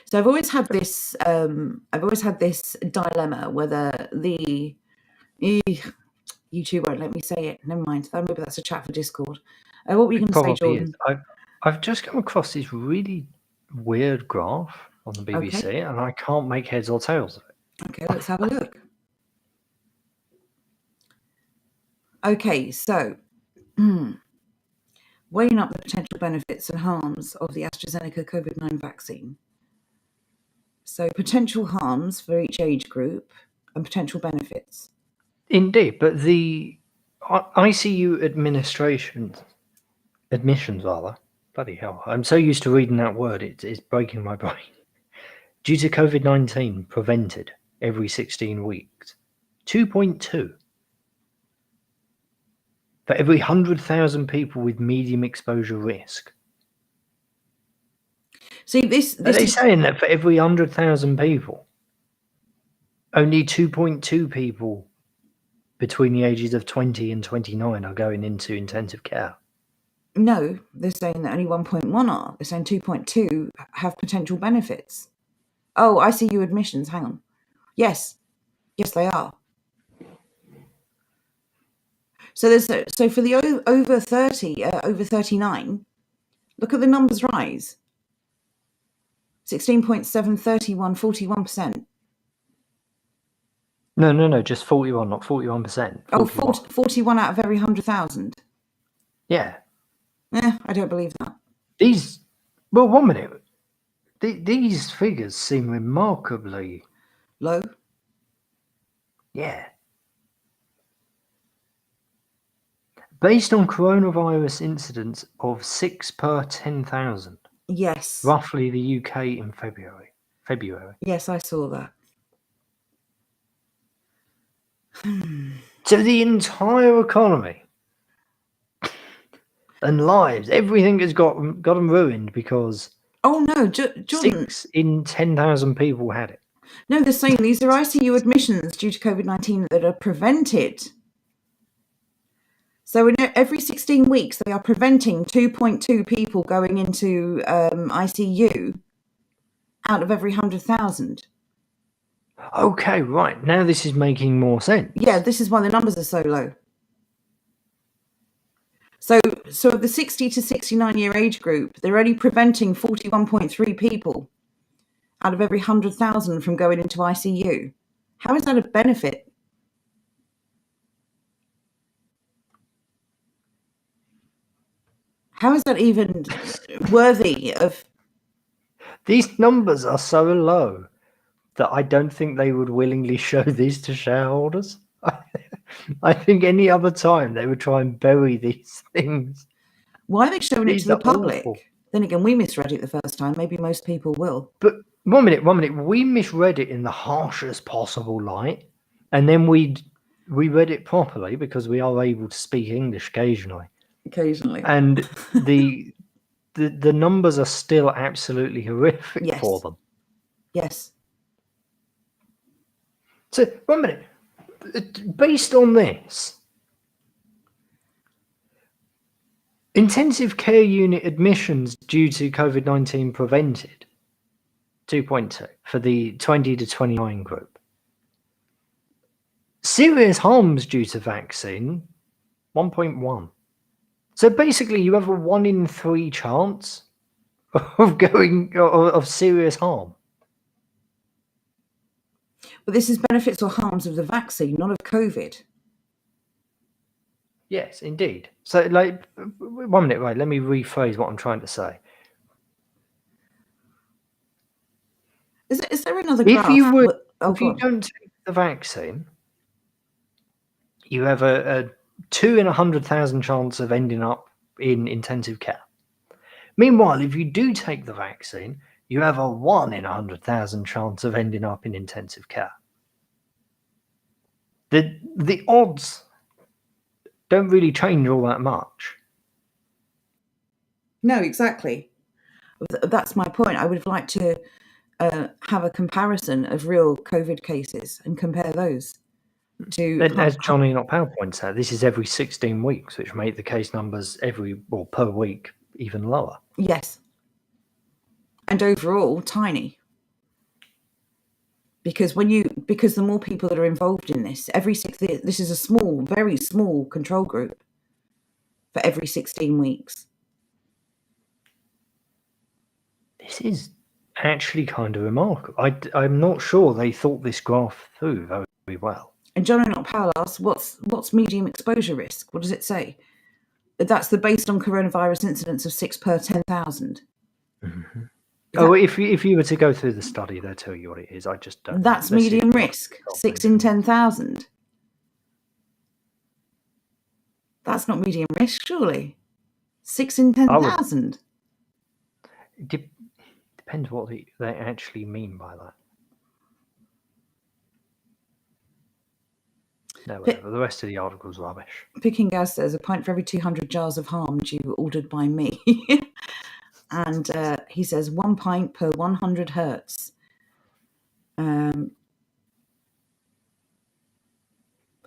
So I've always had this dilemma whether the YouTube won't let me say it. Never mind. Maybe that's a chat for Discord. What were you going to say, Jordan? I've just come across this really weird graph on the BBC, and I can't make heads or tails of it. Okay, let's have a look. Okay, so weighing up the potential benefits and harms of the AstraZeneca COVID-19 vaccine. So potential harms for each age group and potential benefits. Indeed, but the ICU admissions, bloody hell, I'm so used to reading that word, it's breaking my brain. Due to COVID-19 prevented every 16 weeks, 2.2. For every 100,000 people with medium exposure risk. See, this Are they saying that for every 100,000 people, only 2.2 people between the ages of 20 and 29 are going into intensive care? No, they're saying that only 1.1 are. They're saying 2.2 have potential benefits. Oh, ICU admissions, hang on. Yes, they are. So for the over 30, over 39, look at the numbers rise. 16.7, 31, 41%. No, just 41, not 41%. 41 out of every 100,000. Yeah. I don't believe that. Well, 1 minute. These figures seem remarkably low. Yeah. Based on coronavirus incidents of 6 per 10,000. Yes. Roughly the UK in February. Yes, I saw that. So the entire economy and lives, everything has got them ruined because Jordan, 6 in 10,000 people had it. No, they're saying these are ICU admissions due to COVID-19 that are prevented. So in every 16 weeks, they are preventing 2.2 people going into ICU out of every 100,000. Okay, right. Now this is making more sense. Yeah, this is why the numbers are so low. So the 60 to 69-year age group, they're only preventing 41.3 people out of every 100,000 from going into ICU. How is that a benefit? How is that even worthy of... These numbers are so low that I don't think they would willingly show these to shareholders. I think any other time they would try and bury these things. Why are they showing it to the public? Awful. Then again, we misread it the first time. Maybe most people will. But 1 minute. We misread it in the harshest possible light. And then we read it properly because we are able to speak English occasionally. And the numbers are still absolutely horrific for them. Yes. So 1 minute. Based on this, intensive care unit admissions due to COVID-19 prevented 2.2 for the 20 to 29 group. Serious harms due to vaccine 1.1. So basically you have a 1 in 3 chance of serious harm. But this is benefits or harms of the vaccine, not of COVID. Yes, indeed. So, like, 1 minute, right? Let me rephrase what I'm trying to say. Is there another If graph? you would, Oh, if go you on. don't take the vaccine, you have a 2 in 100,000 chance of ending up in intensive care. Meanwhile, if you do take the vaccine, you have a 1 in 100,000 chance of ending up in intensive care. The odds don't really change all that much. No, exactly. That's my point. I would have liked to have a comparison of real COVID cases and compare those to. And as Johnny Not Power points out, this is every 16 weeks, which make the case numbers per week even lower. Yes. And overall, tiny. Because the more people that are involved in this, this is a small, very small control group for every 16 weeks. This is actually kind of remarkable. I'm not sure they thought this graph through very well. And John Not Powell asks, what's medium exposure risk? What does it say? That's the based on coronavirus incidence of 6 per 10,000. Mm-hmm. Oh, if you were to go through the study, they'll tell you what it is. I just don't. That's medium risk, 6 in 10,000. That's not medium risk, surely. 6 in 10,000. Depends what they actually mean by that. No, whatever. The rest of the article's rubbish. Picking Gaz says a pint for every 200 jars of harm due ordered by me. And he says 1 pint per 100 hertz.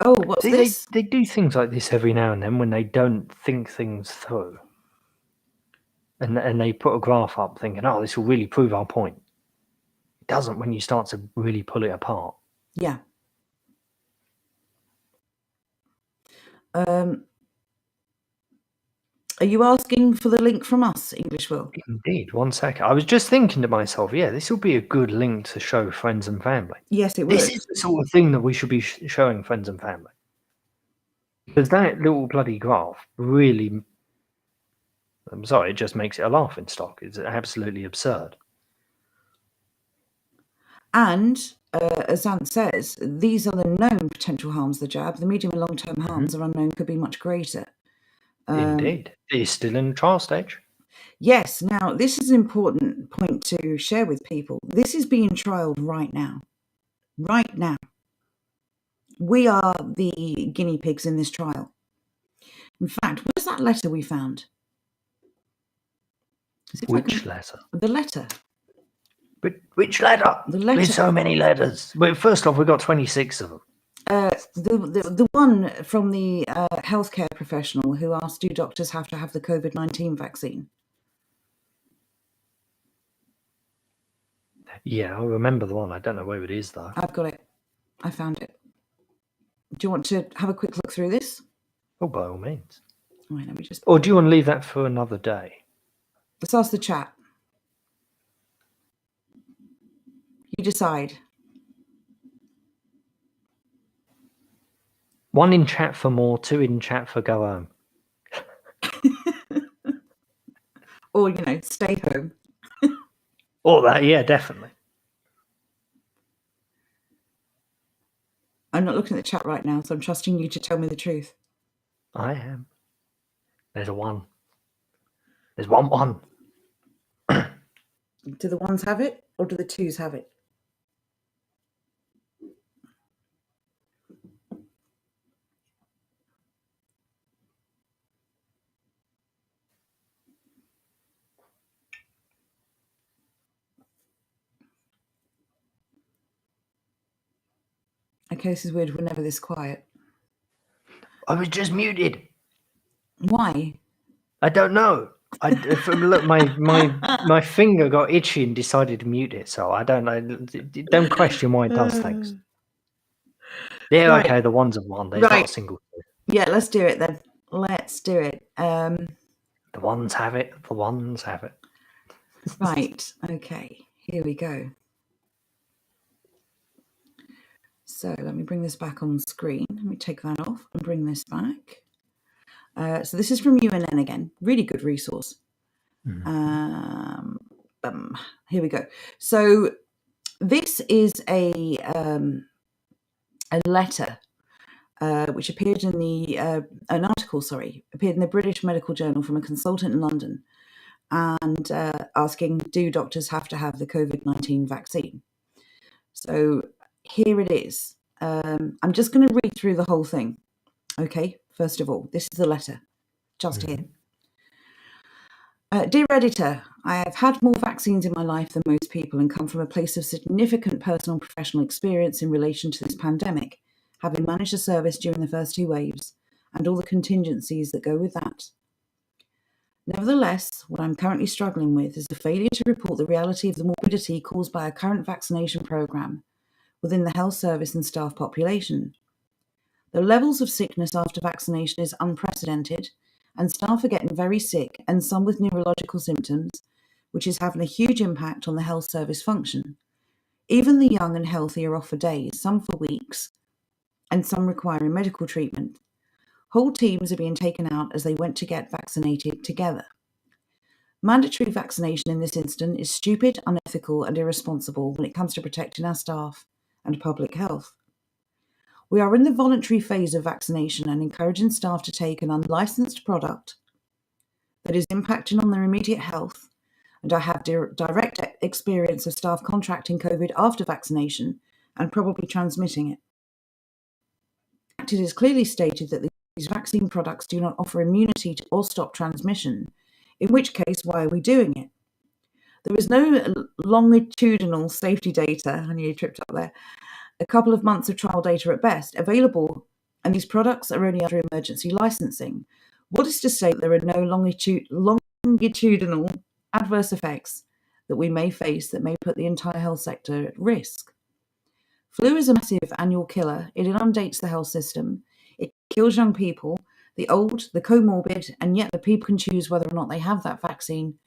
What's this? They do things like this every now and then when they don't think things through. And they put a graph up thinking, oh, this will really prove our point. It doesn't when you start to really pull it apart. Yeah. Are you asking for the link from us, English Will? Indeed. 1 second. I was just thinking to myself, yeah, this will be a good link to show friends and family. Yes, it would. This is the sort of thing that we should be showing friends and family. Because that little bloody graph really, I'm sorry, it just makes it a laughing stock. It's absolutely absurd. And as Ant says, these are the known potential harms of the jab. The medium and long-term harms are unknown, could be much greater. Indeed. It is still in the trial stage. Yes. Now, this is an important point to share with people. This is being trialled right now. Right now. We are the guinea pigs in this trial. In fact, where's that letter we found? Which letter? The letter. But which letter? The letter. There's so many letters. Well, first off, we've got 26 of them. The one from the healthcare professional who asked, do doctors have to have the COVID-19 vaccine? Yeah, I remember the one. I don't know where it is, though. I've got it. I found it. Do you want to have a quick look through this? Oh, by all means. All right, let me just... Or do you want to leave that for another day? Let's ask the chat. You decide. 1 in chat for more, 2 in chat for go home. Or, stay home. Or that, yeah, definitely. I'm not looking at the chat right now, so I'm trusting you to tell me the truth. I am. There's a 1. There's 1. Do the 1s have it, or do the 2s have it? Okay, this is weird. We're never this quiet. I was just muted. Why? I don't know. Look, my finger got itchy and decided to mute it. So I don't know. Don't question why it does things. Yeah, right. Okay. The 1's have won. There's not a single. Yeah, let's do it then. Let's do it. The 1's have it. The 1's have it. Right. Okay. Here we go. So let me bring this back on screen. Let me take that off and bring this back. So this is from UNN again. Really good resource. Here we go. So this is a letter which appeared in an article, appeared in the British Medical Journal from a consultant in London, and asking, do doctors have to have the COVID-19 vaccine? So here it is. I'm just going to read through the whole thing. Okay, first of all, this is the letter, just here. Dear editor, I have had more vaccines in my life than most people and come from a place of significant personal and professional experience in relation to this pandemic, having managed the service during the first 2 waves and all the contingencies that go with that. Nevertheless, what I'm currently struggling with is the failure to report the reality of the morbidity caused by our current vaccination programme within the health service and staff population. The levels of sickness after vaccination is unprecedented, and staff are getting very sick, and some with neurological symptoms, which is having a huge impact on the health service function. Even the young and healthy are off for days, some for weeks, and some requiring medical treatment. Whole teams are being taken out as they went to get vaccinated together. Mandatory vaccination in this instance is stupid, unethical, and irresponsible when it comes to protecting our staff and public health. We are in the voluntary phase of vaccination and encouraging staff to take an unlicensed product that is impacting on their immediate health, and I have direct experience of staff contracting COVID after vaccination and probably transmitting it. It is clearly stated that these vaccine products do not offer immunity or stop transmission, in which case, why are we doing it? There is no longitudinal safety data, I nearly tripped up there, a couple of months of trial data at best, available, and these products are only under emergency licensing. What is to say that there are no longitudinal adverse effects that we may face that may put the entire health sector at risk? Flu is a massive annual killer. It inundates the health system. It kills young people, the old, the comorbid, and yet the people can choose whether or not they have that vaccine,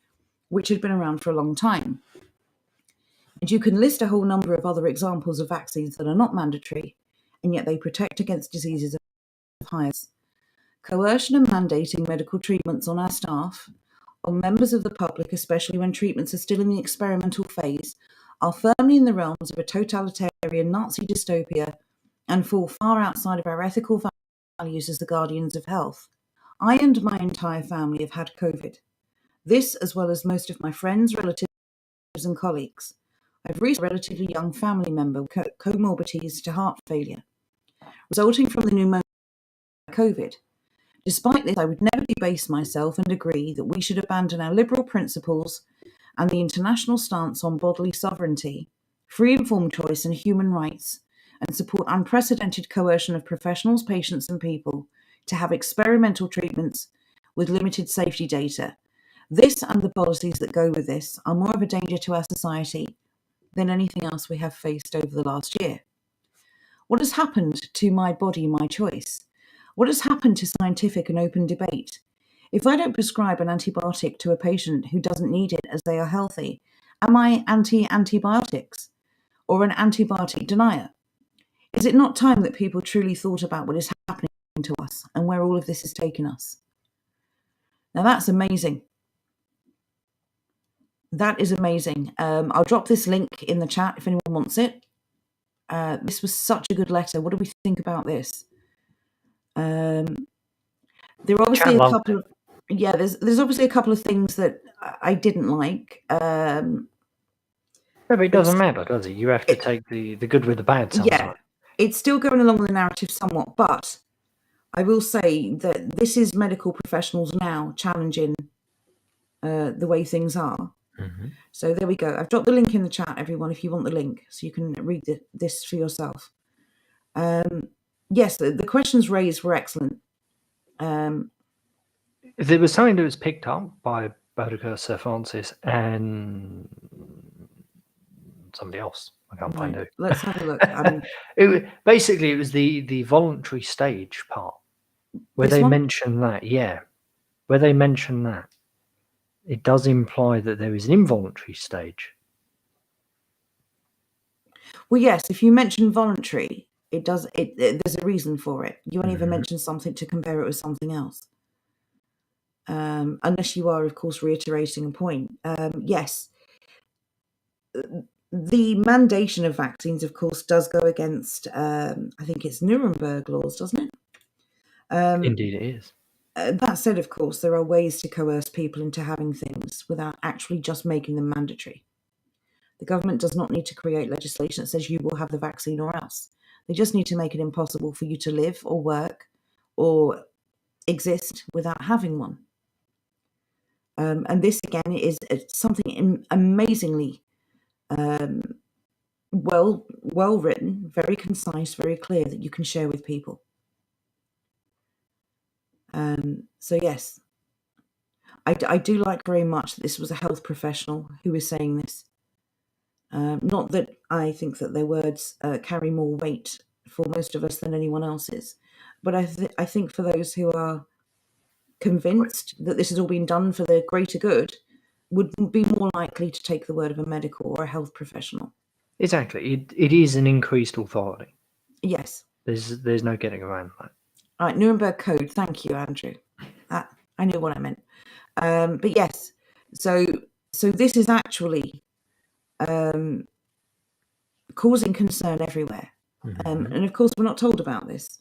which had been around for a long time. And you can list a whole number of other examples of vaccines that are not mandatory, and yet they protect against diseases of highest. Coercion and mandating medical treatments on our staff, on members of the public, especially when treatments are still in the experimental phase, are firmly in the realms of a totalitarian Nazi dystopia and fall far outside of our ethical values as the guardians of health. I and my entire family have had COVID. This, as well as most of my friends, relatives, and colleagues. I've recently a relatively young family member with comorbidities to heart failure, resulting from the pneumonia COVID. Despite this, I would never debase myself and agree that we should abandon our liberal principles and the international stance on bodily sovereignty, free informed choice and human rights, and support unprecedented coercion of professionals, patients and people to have experimental treatments with limited safety data. This and the policies that go with this are more of a danger to our society than anything else we have faced over the last year. What has happened to my body, my choice? What has happened to scientific and open debate? If I don't prescribe an antibiotic to a patient who doesn't need it as they are healthy, am I anti-antibiotics or an antibiotic denier? Is it not time that people truly thought about what is happening to us and where all of this is taking us? Now that's amazing. That is amazing. I'll drop this link in the chat if anyone wants it. This was such a good letter. What do we think about this? There are obviously a couple of there's obviously a couple of things that I didn't like. No, but it doesn't matter, does it? You have to take the good with the bad sometimes. Yeah, it's still going along with the narrative somewhat, but I will say that this is medical professionals now challenging the way things are. Mm-hmm. So there we go. I've dropped the link in the chat, everyone, if you want the link, so you can read this for yourself. Yes, the questions raised were excellent. If there was something that was picked up by Boudicca, Sir Francis, and somebody else, I can't find who. Let's have a look. Basically, it was the voluntary stage part where they mention that. Yeah, where they mention that. It does imply that there is an involuntary stage. Well, yes, if you mention voluntary, It does. There's a reason for it. You won't even mention something to compare it with something else, unless you are, of course, reiterating a point. Yes, the mandation of vaccines, of course, does go against. I think it's Nuremberg laws, doesn't it? Indeed, it is. That said, of course, there are ways to coerce people into having things without actually just making them mandatory. The government does not need to create legislation that says you will have the vaccine or else. They just need to make it impossible for you to live or work or exist without having one. And this, again, is something amazingly well written, very concise, very clear, that you can share with people. So yes, I do like very much that this was a health professional who was saying this. Not that I think that their words carry more weight for most of us than anyone else's, but I think for those who are convinced that this has all been done for the greater good, would be more likely to take the word of a medical or a health professional. Exactly. It is an increased authority. Yes. There's no getting around that. All right, Nuremberg Code. Thank you, Andrew. I knew what I meant. But yes, so this is actually causing concern everywhere. And of course, we're not told about this.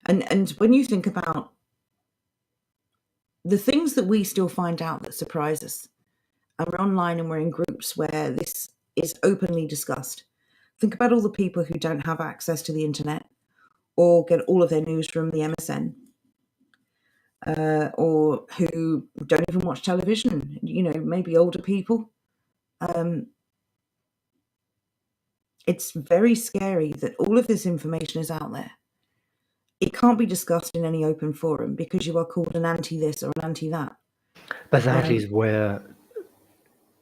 And when you think about the things that we still find out that surprise us, and we're online and we're in groups where this is openly discussed. Think about all the people who don't have access to the internet or get all of their news from the MSN, or who don't even watch television, maybe older people. It's very scary that all of this information is out there. It can't be discussed in any open forum because you are called an anti-this or an anti-that. But that is where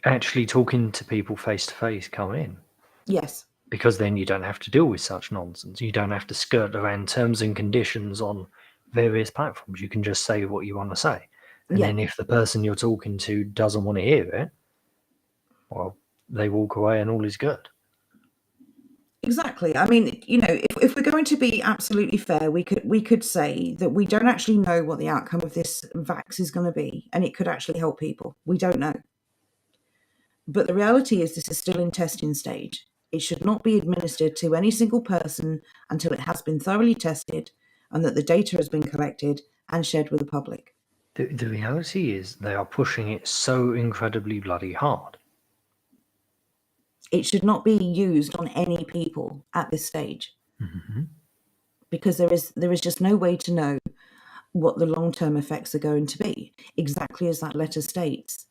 actually talking to people face-to-face come in. Yes. Because then you don't have to deal with such nonsense. You don't have to skirt around terms and conditions on various platforms. You can just say what you want to say. And then if the person you're talking to doesn't want to hear it, well, they walk away and all is good. Exactly. I mean, if we're going to be absolutely fair, we could say that we don't actually know what the outcome of this vax is going to be, and it could actually help people. We don't know. But the reality is this is still in testing stage. It should not be administered to any single person until it has been thoroughly tested and that the data has been collected and shared with the public. The reality is they are pushing it so incredibly bloody hard. It should not be used on any people at this stage, because there is just no way to know what the long-term effects are going to be, exactly as that letter states.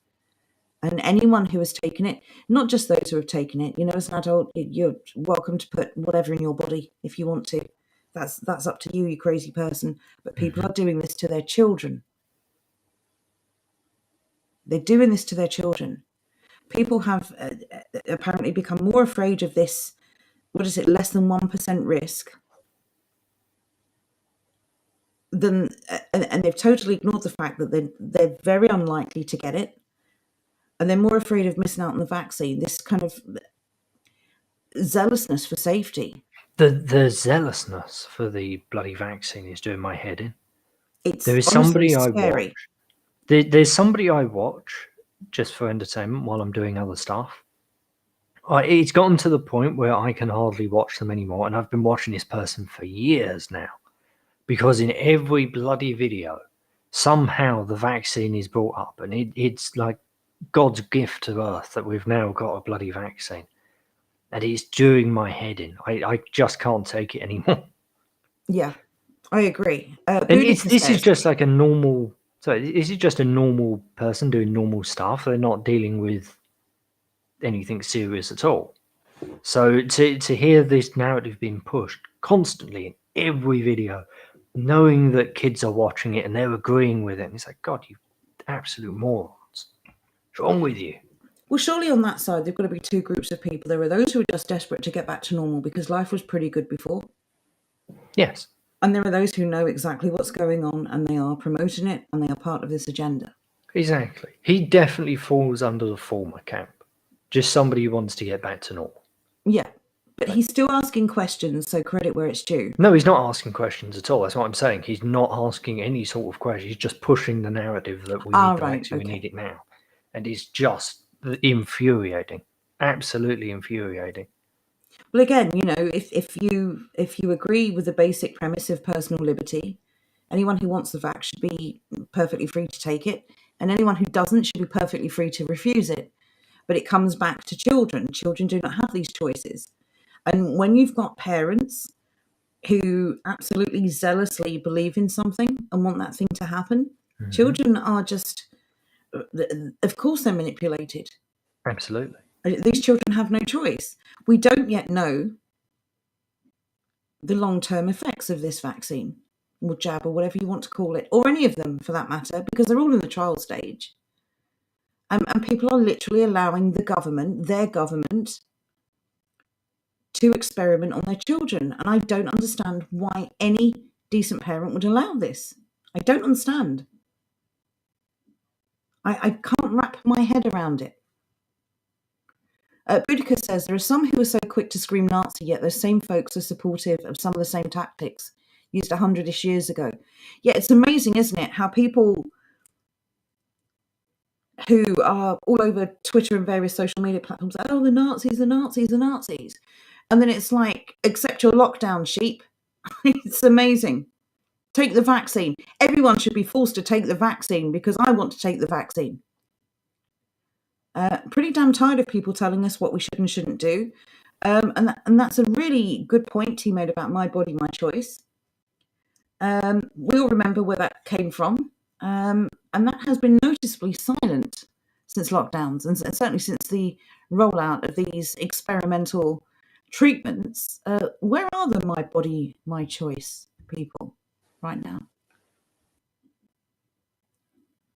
And anyone who has taken it, not just those who have taken it, as an adult, you're welcome to put whatever in your body if you want to. That's up to you, you crazy person. But people are doing this to their children. They're doing this to their children. People have apparently become more afraid of this, less than 1% risk, and they've totally ignored the fact that they're very unlikely to get it. And they're more afraid of missing out on the vaccine. This kind of zealousness for safety. The zealousness for the bloody vaccine is doing my head in. There is somebody I watch. There's somebody I watch just for entertainment while I'm doing other stuff. It's gotten to the point where I can hardly watch them anymore, and I've been watching this person for years now. Because in every bloody video, somehow the vaccine is brought up, and it's like God's gift to Earth that we've now got a bloody vaccine. And it's doing my head in. I just can't take it anymore. Yeah, I agree. This is just like a normal... So is it just a normal person doing normal stuff? They're not dealing with anything serious at all. So to hear this narrative being pushed constantly in every video, knowing that kids are watching it and they're agreeing with it, it's like, God, you absolute morons. What's wrong with you? Well, surely on that side, there've got to be two groups of people. There are those who are just desperate to get back to normal because life was pretty good before. Yes. And there are those who know exactly what's going on and they are promoting it and they are part of this agenda. Exactly. He definitely falls under the former camp. Just somebody who wants to get back to normal. Yeah. But he's still asking questions, so credit where it's due. No, he's not asking questions at all. That's what I'm saying. He's not asking any sort of question. He's just pushing the narrative that we need the vaccine, we need it now. And it's just infuriating. Absolutely infuriating. Well, again, if you agree with the basic premise of personal liberty, anyone who wants the vax should be perfectly free to take it, and anyone who doesn't should be perfectly free to refuse it. But it comes back to children. Children do not have these choices. And when you've got parents who absolutely zealously believe in something and want that thing to happen, children are just, of course, they're manipulated. Absolutely. These children have no choice. We don't yet know the long-term effects of this vaccine or jab or whatever you want to call it, or any of them for that matter, because they're all in the trial stage. And people are literally allowing their government, to experiment on their children. And I don't understand why any decent parent would allow this. I don't understand. I can't wrap my head around it. Boudica says, there are some who are so quick to scream Nazi, yet those same folks are supportive of some of the same tactics used 100-ish years ago. Yeah, it's amazing, isn't it, how people who are all over Twitter and various social media platforms, oh, the Nazis, the Nazis, the Nazis. And then it's like, accept your lockdown, sheep. It's amazing. Take the vaccine. Everyone should be forced to take the vaccine because I want to take the vaccine. Pretty damn tired of people telling us what we should and shouldn't do. And that's a really good point he made about my body, my choice. We all remember where that came from. And that has been noticeably silent since lockdowns and certainly since the rollout of these experimental treatments. Where are the my body, my choice people right now?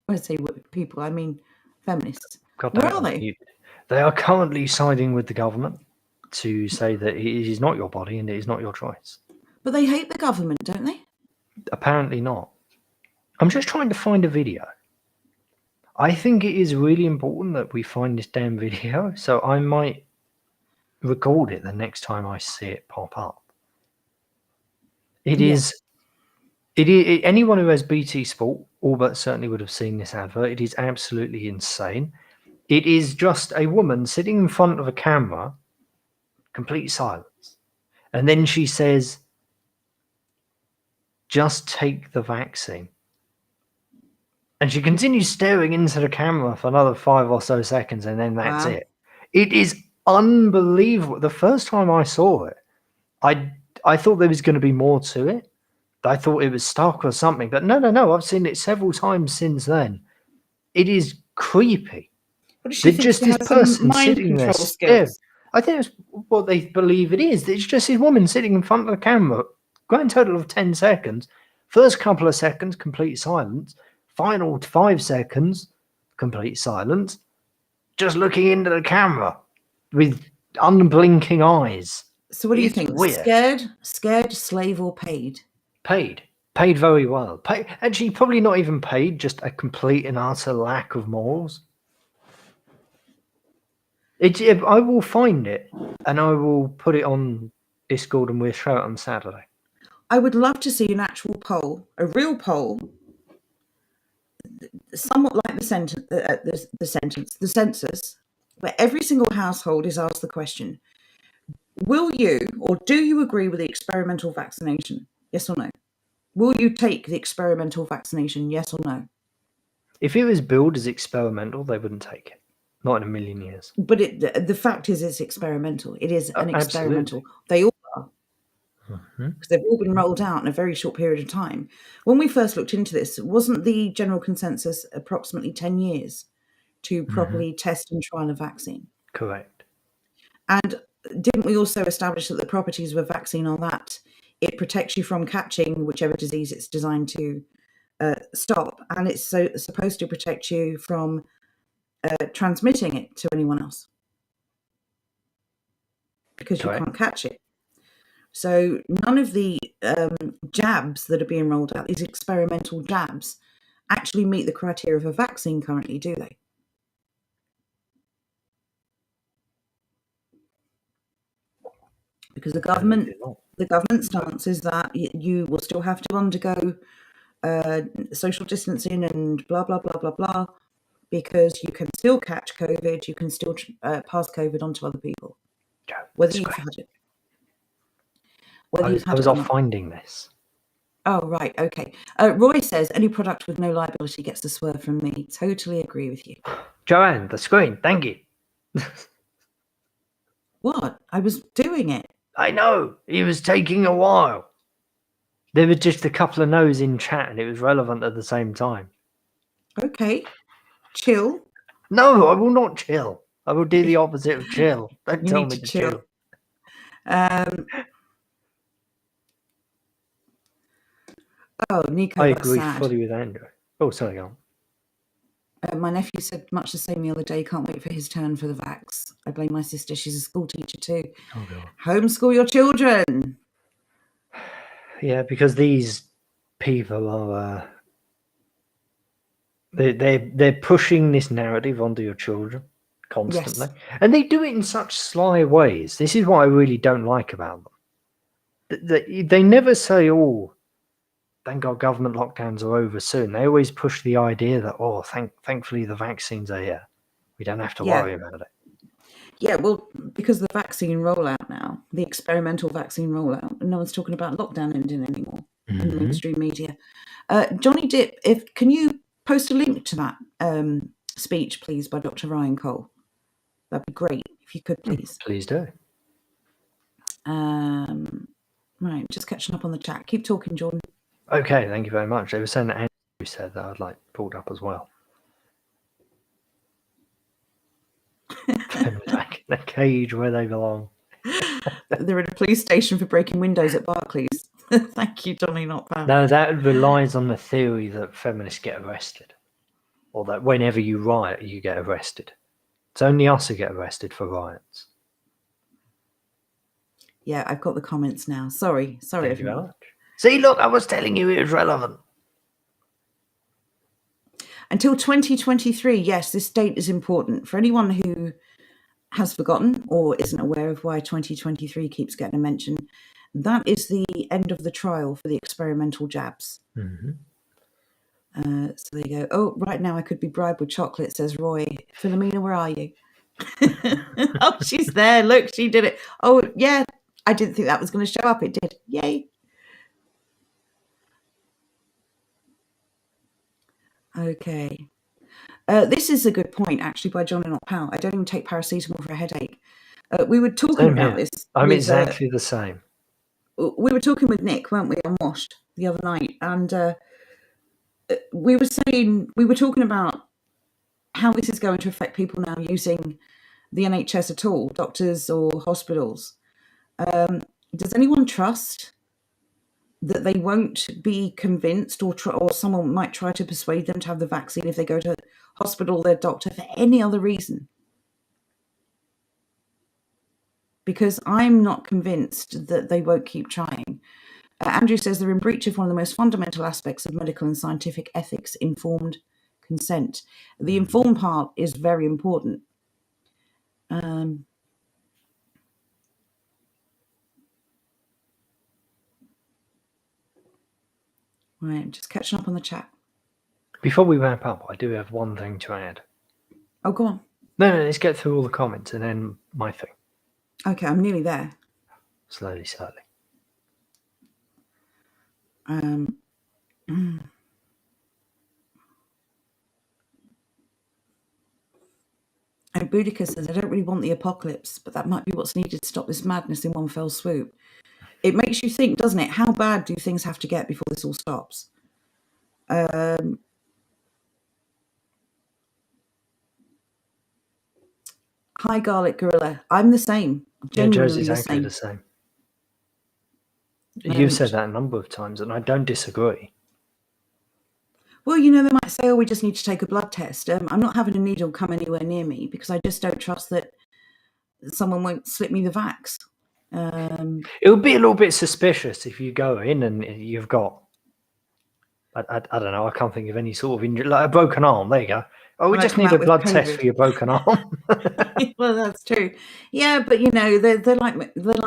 When I say people, I mean feminists. God, Where are they? They are currently siding with the government to say that it is not your body and it is not your choice. But they hate the government, don't they? Apparently not. I'm just trying to find a video. I think it is really important that we find this damn video, so I might record it the next time I see it pop up. Anyone who has BT Sport all but certainly would have seen this advert. It is absolutely insane. It is just a woman sitting in front of a camera, complete silence. And then she says, just take the vaccine. And she continues staring into the camera for another 5 or so seconds, and then that's it. It is unbelievable. The first time I saw it, I thought there was going to be more to it. I thought it was stuck or something. But no. I've seen it several times since then. It is creepy. There's just this person sitting there staring. I think it's what they believe it is. It's just this woman sitting in front of the camera, grand total of 10 seconds. First couple of seconds, complete silence. Final 5 seconds, complete silence. Just looking into the camera with unblinking eyes. So what do you think? Weird. Scared, slave, or paid? Paid very well. Actually, probably not even paid, just a complete and utter lack of morals. I will find it and I will put it on Discord and we'll show it on Saturday. I would love to see an actual poll, a real poll, somewhat like the census, where every single household is asked the question, will you or do you agree with the experimental vaccination? Yes or no? Will you take the experimental vaccination? Yes or no? If it was billed as experimental, they wouldn't take it. Not in a million years. But the fact is it's experimental. It is an experimental. Absolutely. They all are. Because they've all been rolled out in a very short period of time. When we first looked into this, wasn't the general consensus approximately 10 years to properly test and trial a vaccine? Correct. And didn't we also establish that the properties of a vaccine are that it protects you from catching whichever disease it's designed to stop, and it's supposed to protect you from transmitting it to anyone else because you can't catch it. So none of the jabs that are being rolled out, these experimental jabs, actually meet the criteria of a vaccine currently, do they? because the No, government they're not. the government stance is that you will still have to undergo social distancing and blah blah blah blah blah, because you can still catch COVID, you can still pass COVID on to other people, Yeah, whether that's you've great. had it, whether I you've had was it or off not. finding this. Oh, right, okay. Roy says any product with no liability gets the swerve from me. Totally agree with you. Joanne, the screen. Thank you. What? I was doing it. I know. It was taking a while. There were just a couple of no's in chat and it was relevant at the same time. Okay. Chill. No, I will not chill. I will do the opposite of chill. Don't You tell need me to to chill. chill. Nico, I that's agree sad. fully with Andrew. Oh, sorry, go on. My nephew said much the same the other day. Can't wait for his turn for the vax. I blame my sister. She's a school teacher too. Oh, God. Homeschool your children. Yeah, because these people are they're pushing this narrative onto your children constantly, Yes. and they do it in such sly ways. This is what I really don't like about them. They never say, "Oh, thank God government lockdowns are over soon." They always push the idea that, "Oh, thankfully the vaccines are here. We don't have to Yeah. worry about it." Yeah, well, because the vaccine rollout now, the experimental vaccine rollout, no one's talking about lockdown ending anymore in the mainstream media. Johnny Depp, can you post a link to that speech, please, by Dr. Ryan Cole? That'd be great if you could, please. Please do. Right, just catching up on the chat. Keep talking, Jordan. Okay, thank you very much. They were saying that Andrew said that I'd like pulled up as well. Back in the cage where they belong. They're in a police station for breaking windows at Barclays. Thank you, Johnny, not bad. No, that relies on the theory that feminists get arrested, or that whenever you riot, you get arrested. It's only us who get arrested for riots. Yeah, I've got the comments now. Sorry, Thank you very everyone. much. See, look, I was telling you it was relevant. Until 2023, yes, this date is important. For anyone who has forgotten or isn't aware of why 2023 keeps getting a mention, that is the end of the trial for the experimental jabs. Mm-hmm. So there you go. Oh, right now I could be bribed with chocolate, says Roy. Philomena, where are you? Oh, she's there. Look, she did it. Oh, yeah. I didn't think that was going to show up. It did. Yay. Okay. This is a good point, actually, by John and Not Pow. I don't even take paracetamol for a headache. We were talking about this. I'm exactly the same. We were talking with Nick, weren't we, on Washed the other night, and we were talking about how this is going to affect people now using the NHS at all, doctors or hospitals. Does anyone trust that they won't be convinced, or someone might try to persuade them to have the vaccine if they go to hospital, their doctor, for any other reason? Because I'm not convinced that they won't keep trying. Andrew says they're in breach of one of the most fundamental aspects of medical and scientific ethics, informed consent. The informed part is very important. Right, I'm just catching up on the chat. Before we wrap up, I do have one thing to add. Oh, go on. No, let's get through all the comments and then my thing. Okay, I'm nearly there. Slowly. And Boudica says, I don't really want the apocalypse, but that might be what's needed to stop this madness in one fell swoop. It makes you think, doesn't it? How bad do things have to get before this all stops? Hi, Garlic Gorilla. I'm the same. Genuinely Joe's exactly the same. You've said that a number of times, and I don't disagree. Well, they might say, oh, we just need to take a blood test. I'm not having a needle come anywhere near me because I just don't trust that someone won't slip me the vax. It would be a little bit suspicious if you go in and you've got, I don't know, I can't think of any sort of injury, like a broken arm. There you go. Oh, we when I just come need a out with blood test COVID. for your broken arm. Well, that's true. Yeah, but they're like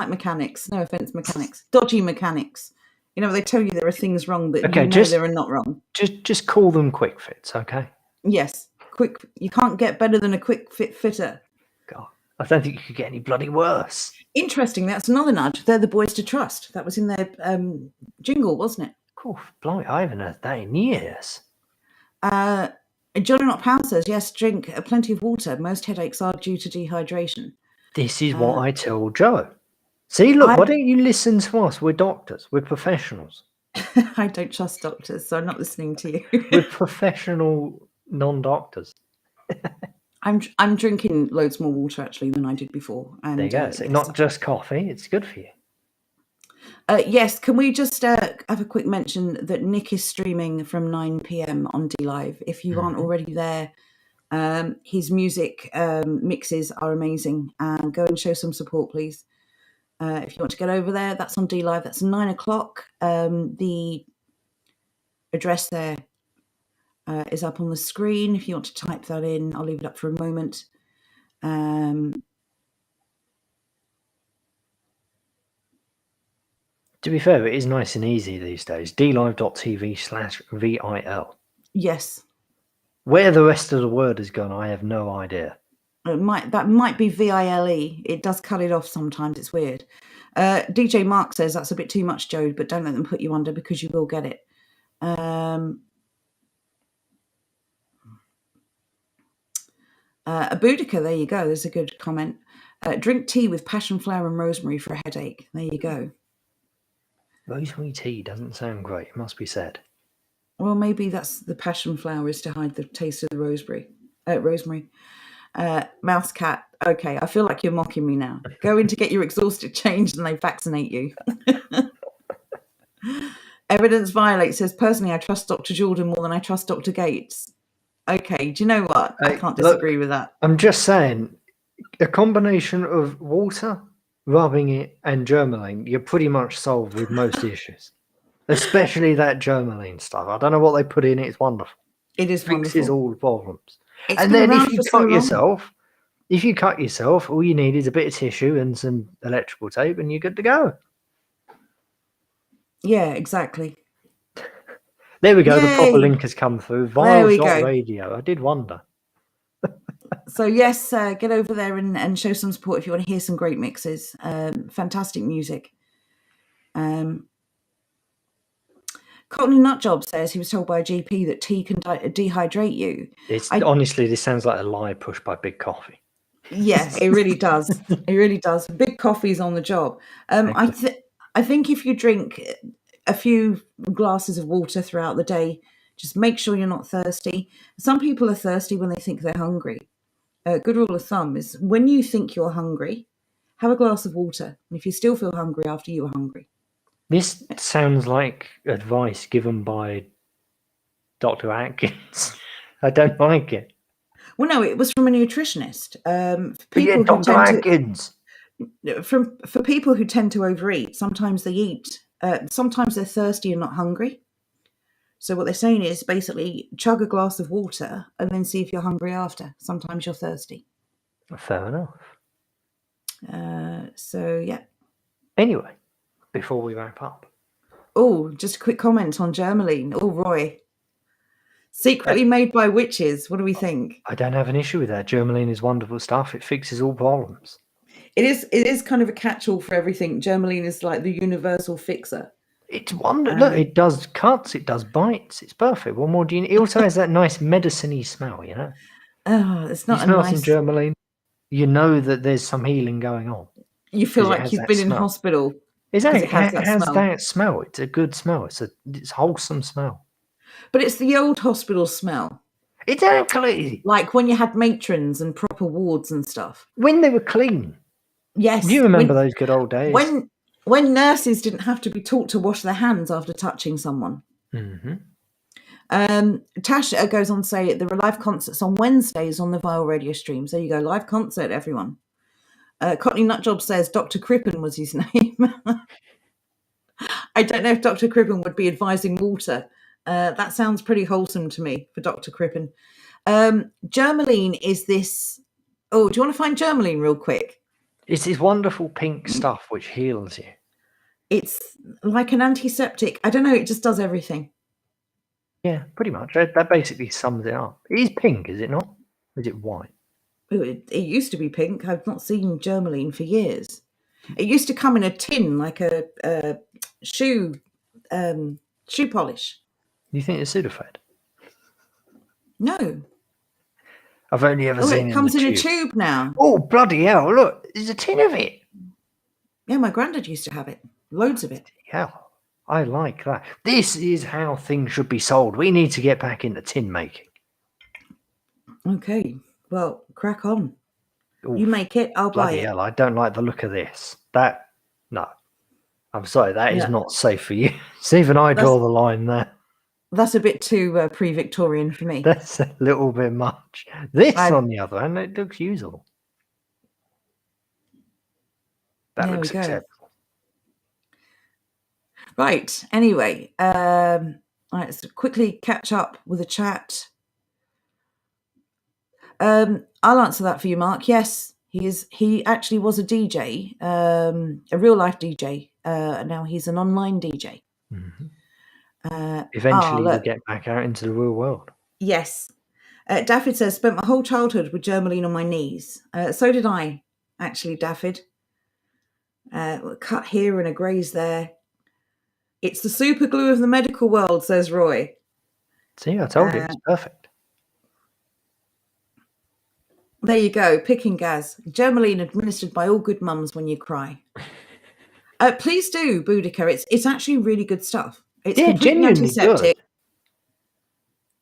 mechanics. No offense, mechanics. Dodgy mechanics. They tell you there are things wrong that Okay, there are not wrong. just call them quick fits, okay? Yes, quick. You can't get better than a quick fit fitter. God, I don't think you could get any bloody worse. Interesting. That's another nudge. They're the boys to trust. That was in their jingle, wasn't it? Cool, blimey, I haven't heard that in years. Johnny Not Power says, yes, drink plenty of water. Most headaches are due to dehydration. This is what I tell Joe. See, look, why don't you listen to us? We're doctors. We're professionals. I don't trust doctors, so I'm not listening to you. We're professional non-doctors. I'm drinking loads more water actually than I did before. And there you go. So yes. not just coffee. It's good for you. Yes, can we just have a quick mention that Nick is streaming from 9 p.m. on DLive. If you aren't already there, his music mixes are amazing. And go and show some support, please. If you want to get over there, that's on DLive. That's 9 o'clock. The address there is up on the screen. If you want to type that in, I'll leave it up for a moment. To be fair, it is nice and easy these days. dlive.tv/VIL. Yes. Where the rest of the word has gone, I have no idea. That might be VILE. It does cut it off sometimes. It's weird. DJ Mark says that's a bit too much, Joe, but don't let them put you under because you will get it. Abudika, there you go. There's a good comment. Drink tea with passion flower and rosemary for a headache. There you go. Rosemary tea doesn't sound great, it must be said. Well, maybe that's the passion flower is to hide the taste of the rosemary. Mouse cat. Okay, I feel like you're mocking me now. Go in to get your exhausted changed and they vaccinate you. Evidence Violate says, personally, I trust Dr. Jordan more than I trust Dr. Gates. Okay, do you know what? I can't disagree with that. I'm just saying, a combination of water, rubbing it, and Germaline, you're pretty much solved with most issues. Especially that Germaline stuff. I don't know what they put in it. It's wonderful. It is wonderful. Fixes all the problems. It's and been then around for so long. if you cut yourself, all you need is a bit of tissue and some electrical tape and you're good to go. Yeah, exactly. There we go. Yay. The proper link has come through. Vial.radio. I did wonder. So yes, get over there and show some support if you want to hear some great mixes. Fantastic music. Courtney Nutjob says he was told by a GP that tea can dehydrate you. Honestly, this sounds like a lie pushed by Big Coffee. Yeah, it really does. It really does. Big Coffee's on the job. I think if you drink a few glasses of water throughout the day, just make sure you're not thirsty. Some people are thirsty when they think they're hungry. A good rule of thumb is when you think you're hungry, have a glass of water. And if you still feel hungry after you were hungry. This sounds like advice given by Dr. Atkins. I don't like it. Well, no, it was from a nutritionist. Dr. Atkins. For people who tend to overeat, sometimes they eat. Sometimes they're thirsty and not hungry. So what they're saying is basically chug a glass of water and then see if you're hungry after. Sometimes you're thirsty. Fair enough. So, yeah. Anyway, before we wrap up. Oh, just a quick comment on Germaline. Oh, Roy. Secretly made by witches. What do we think? I don't have an issue with that. Germaline is wonderful stuff. It fixes all problems. It is kind of a catch-all for everything. Germaline is like the universal fixer. It's wonderful. Look, it does cuts, it does bites. It's perfect. What more do you need? It also has that nice medicine-y smell, you know? Oh, it's not you smell some Germaline. You know that there's some healing going on. You feel like you've been in hospital. Exactly. It has that smell. It's a good smell. It's a wholesome smell. But it's the old hospital smell. Exactly. Like when you had matrons and proper wards and stuff. When they were clean. Yes. Do you remember those good old days? When nurses didn't have to be taught to wash their hands after touching someone. Mm-hmm. Tash goes on to say there are live concerts on Wednesdays on the Vile radio streams. There you go. Live concert, everyone. Courtney Nutjob says Dr. Crippen was his name. I don't know if Dr. Crippen would be advising water. That sounds pretty wholesome to me for Dr. Crippen. Germaline is this. Oh, do you want to find Germaline real quick? It's this wonderful pink stuff which heals you. It's like an antiseptic. I don't know. It just does everything. Yeah, pretty much. That basically sums it up. It is pink, is it not? Is it white? It used to be pink. I've not seen Germaline for years. It used to come in a tin, like a shoe polish. You think it's Sudafed? No. I've only ever seen it comes in in the a tube now. Oh, bloody hell, look, there's a tin of it. Yeah, my granddad used to have it. Loads of it. Hell, I like that. This is how things should be sold. We need to get back into tin making. Okay, well, crack on. Oof, you make it, I'll buy bloody it. hell, I don't like the look of this. No. I'm sorry, that is not safe for you. See, even I draw the line there. That's a bit too pre-Victorian for me. That's a little bit much. This, on the other hand, it looks usable. That looks acceptable. Right. Anyway, let's quickly catch up with the chat. I'll answer that for you, Mark. Yes, he actually was a DJ, a real life DJ. Now he's an online DJ. Mm-hmm. Eventually, we'll get back out into the real world. Yes. Daffyd says, spent my whole childhood with Germaline on my knees. So did I, actually, Daffyd. Cut here and a graze there. It's the super glue of the medical world, says Roy. See, I told you, it's perfect. There you go, picking Gaz. Germaline administered by all good mums when you cry. Please do, Boudica. It's actually really good stuff. It's completely antiseptic. Good.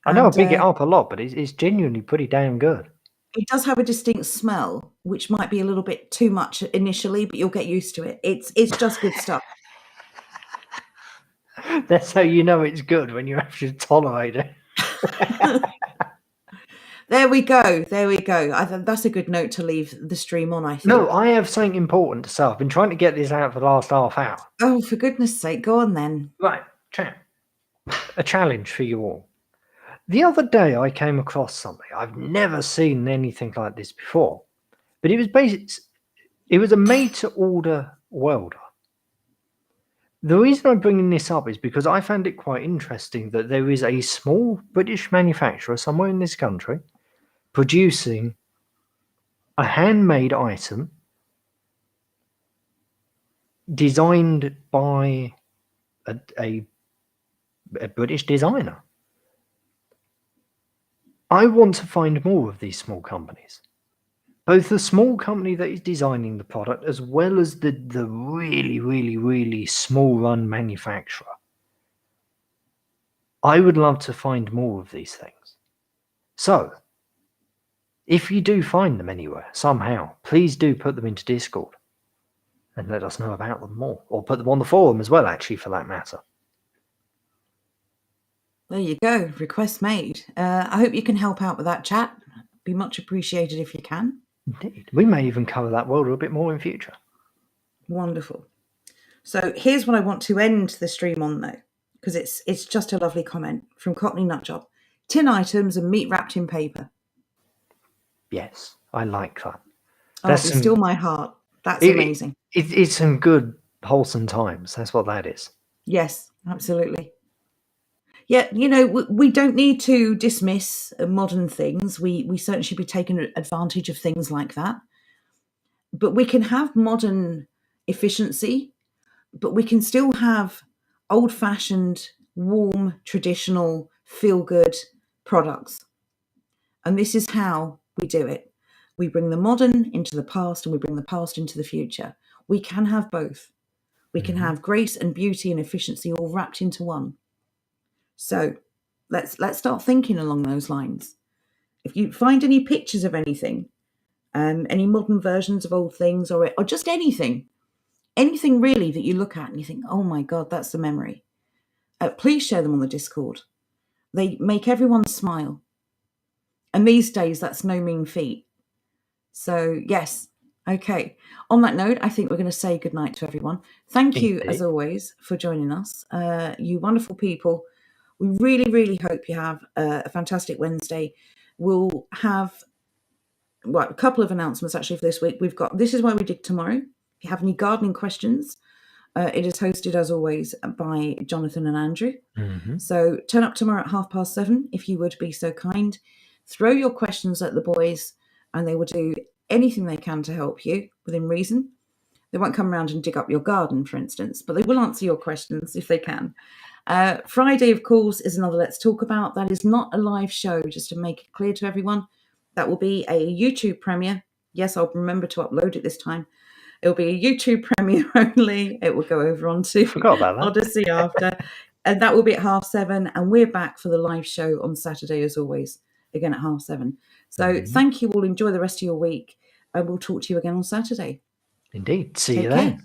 I know I big it up a lot, but it's genuinely pretty damn good. It does have a distinct smell, which might be a little bit too much initially, but you'll get used to it. It's just good stuff. That's how you know it's good, when you actually tolerate it. There we go. I think that's a good note to leave the stream on, I think. No, I have something important to say. I've been trying to get this out for the last half hour. Oh, for goodness sake, go on then. Right, chat. A challenge for you all. The other day I came across something. I've never seen anything like this before. But it was a made-to-order welder. The reason I'm bringing this up is because I found it quite interesting that there is a small British manufacturer somewhere in this country producing a handmade item designed by a British designer. I want to find more of these small companies. Both the small company that is designing the product as well as the really, really, really small run manufacturer. I would love to find more of these things. So, if you do find them anywhere, somehow, please do put them into Discord and let us know about them more. Or put them on the forum as well, actually, for that matter. There you go. Request made. I hope you can help out with that, chat. Be much appreciated if you can. Indeed. We may even cover that world a bit more in future. Wonderful. So here's what I want to end the stream on, though, because it's just a lovely comment from Cockney Nutjob. Tin items and meat wrapped in paper. Yes, I like that. That's still my heart. That's amazing. It's some good, wholesome times. That's what that is. Yes, absolutely. Yeah, we don't need to dismiss modern things. We certainly should be taking advantage of things like that. But we can have modern efficiency, but we can still have old-fashioned, warm, traditional, feel-good products. And this is how we do it. We bring the modern into the past and we bring the past into the future. We can have both. We can have grace and beauty and efficiency all wrapped into one. So let's start thinking along those lines. If you find any pictures of anything, any modern versions of old things or just anything really that you look at and you think, oh my God, that's the memory. Please share them on the Discord. They make everyone smile. And these days, that's no mean feat. So yes, okay. On that note, I think we're going to say goodnight to everyone. Thank you, as always, for joining us. You wonderful people. We really, really hope you have a fantastic Wednesday. we'll have a couple of announcements actually for this week. We've got This Is Why We Dig tomorrow. If you have any gardening questions, it is hosted as always by Jonathan and Andrew. Mm-hmm. So turn up tomorrow at 7:30 if you would be so kind. Throw your questions at the boys and they will do anything they can to help you within reason. They won't come around and dig up your garden, for instance, but they will answer your questions if they can. Friday, of course, is another Let's Talk About. That is not a live show, just to make it clear to everyone. That will be a YouTube premiere. Yes, I'll remember to upload it this time. It will be a YouTube premiere only. It will go over onto Forgot about that. Odyssey after. And that will be at 7:30. And we're back for the live show on Saturday, as always, again at 7:30. So thank you all. Enjoy the rest of your week. And we'll talk to you again on Saturday. Indeed. See you Take then. care.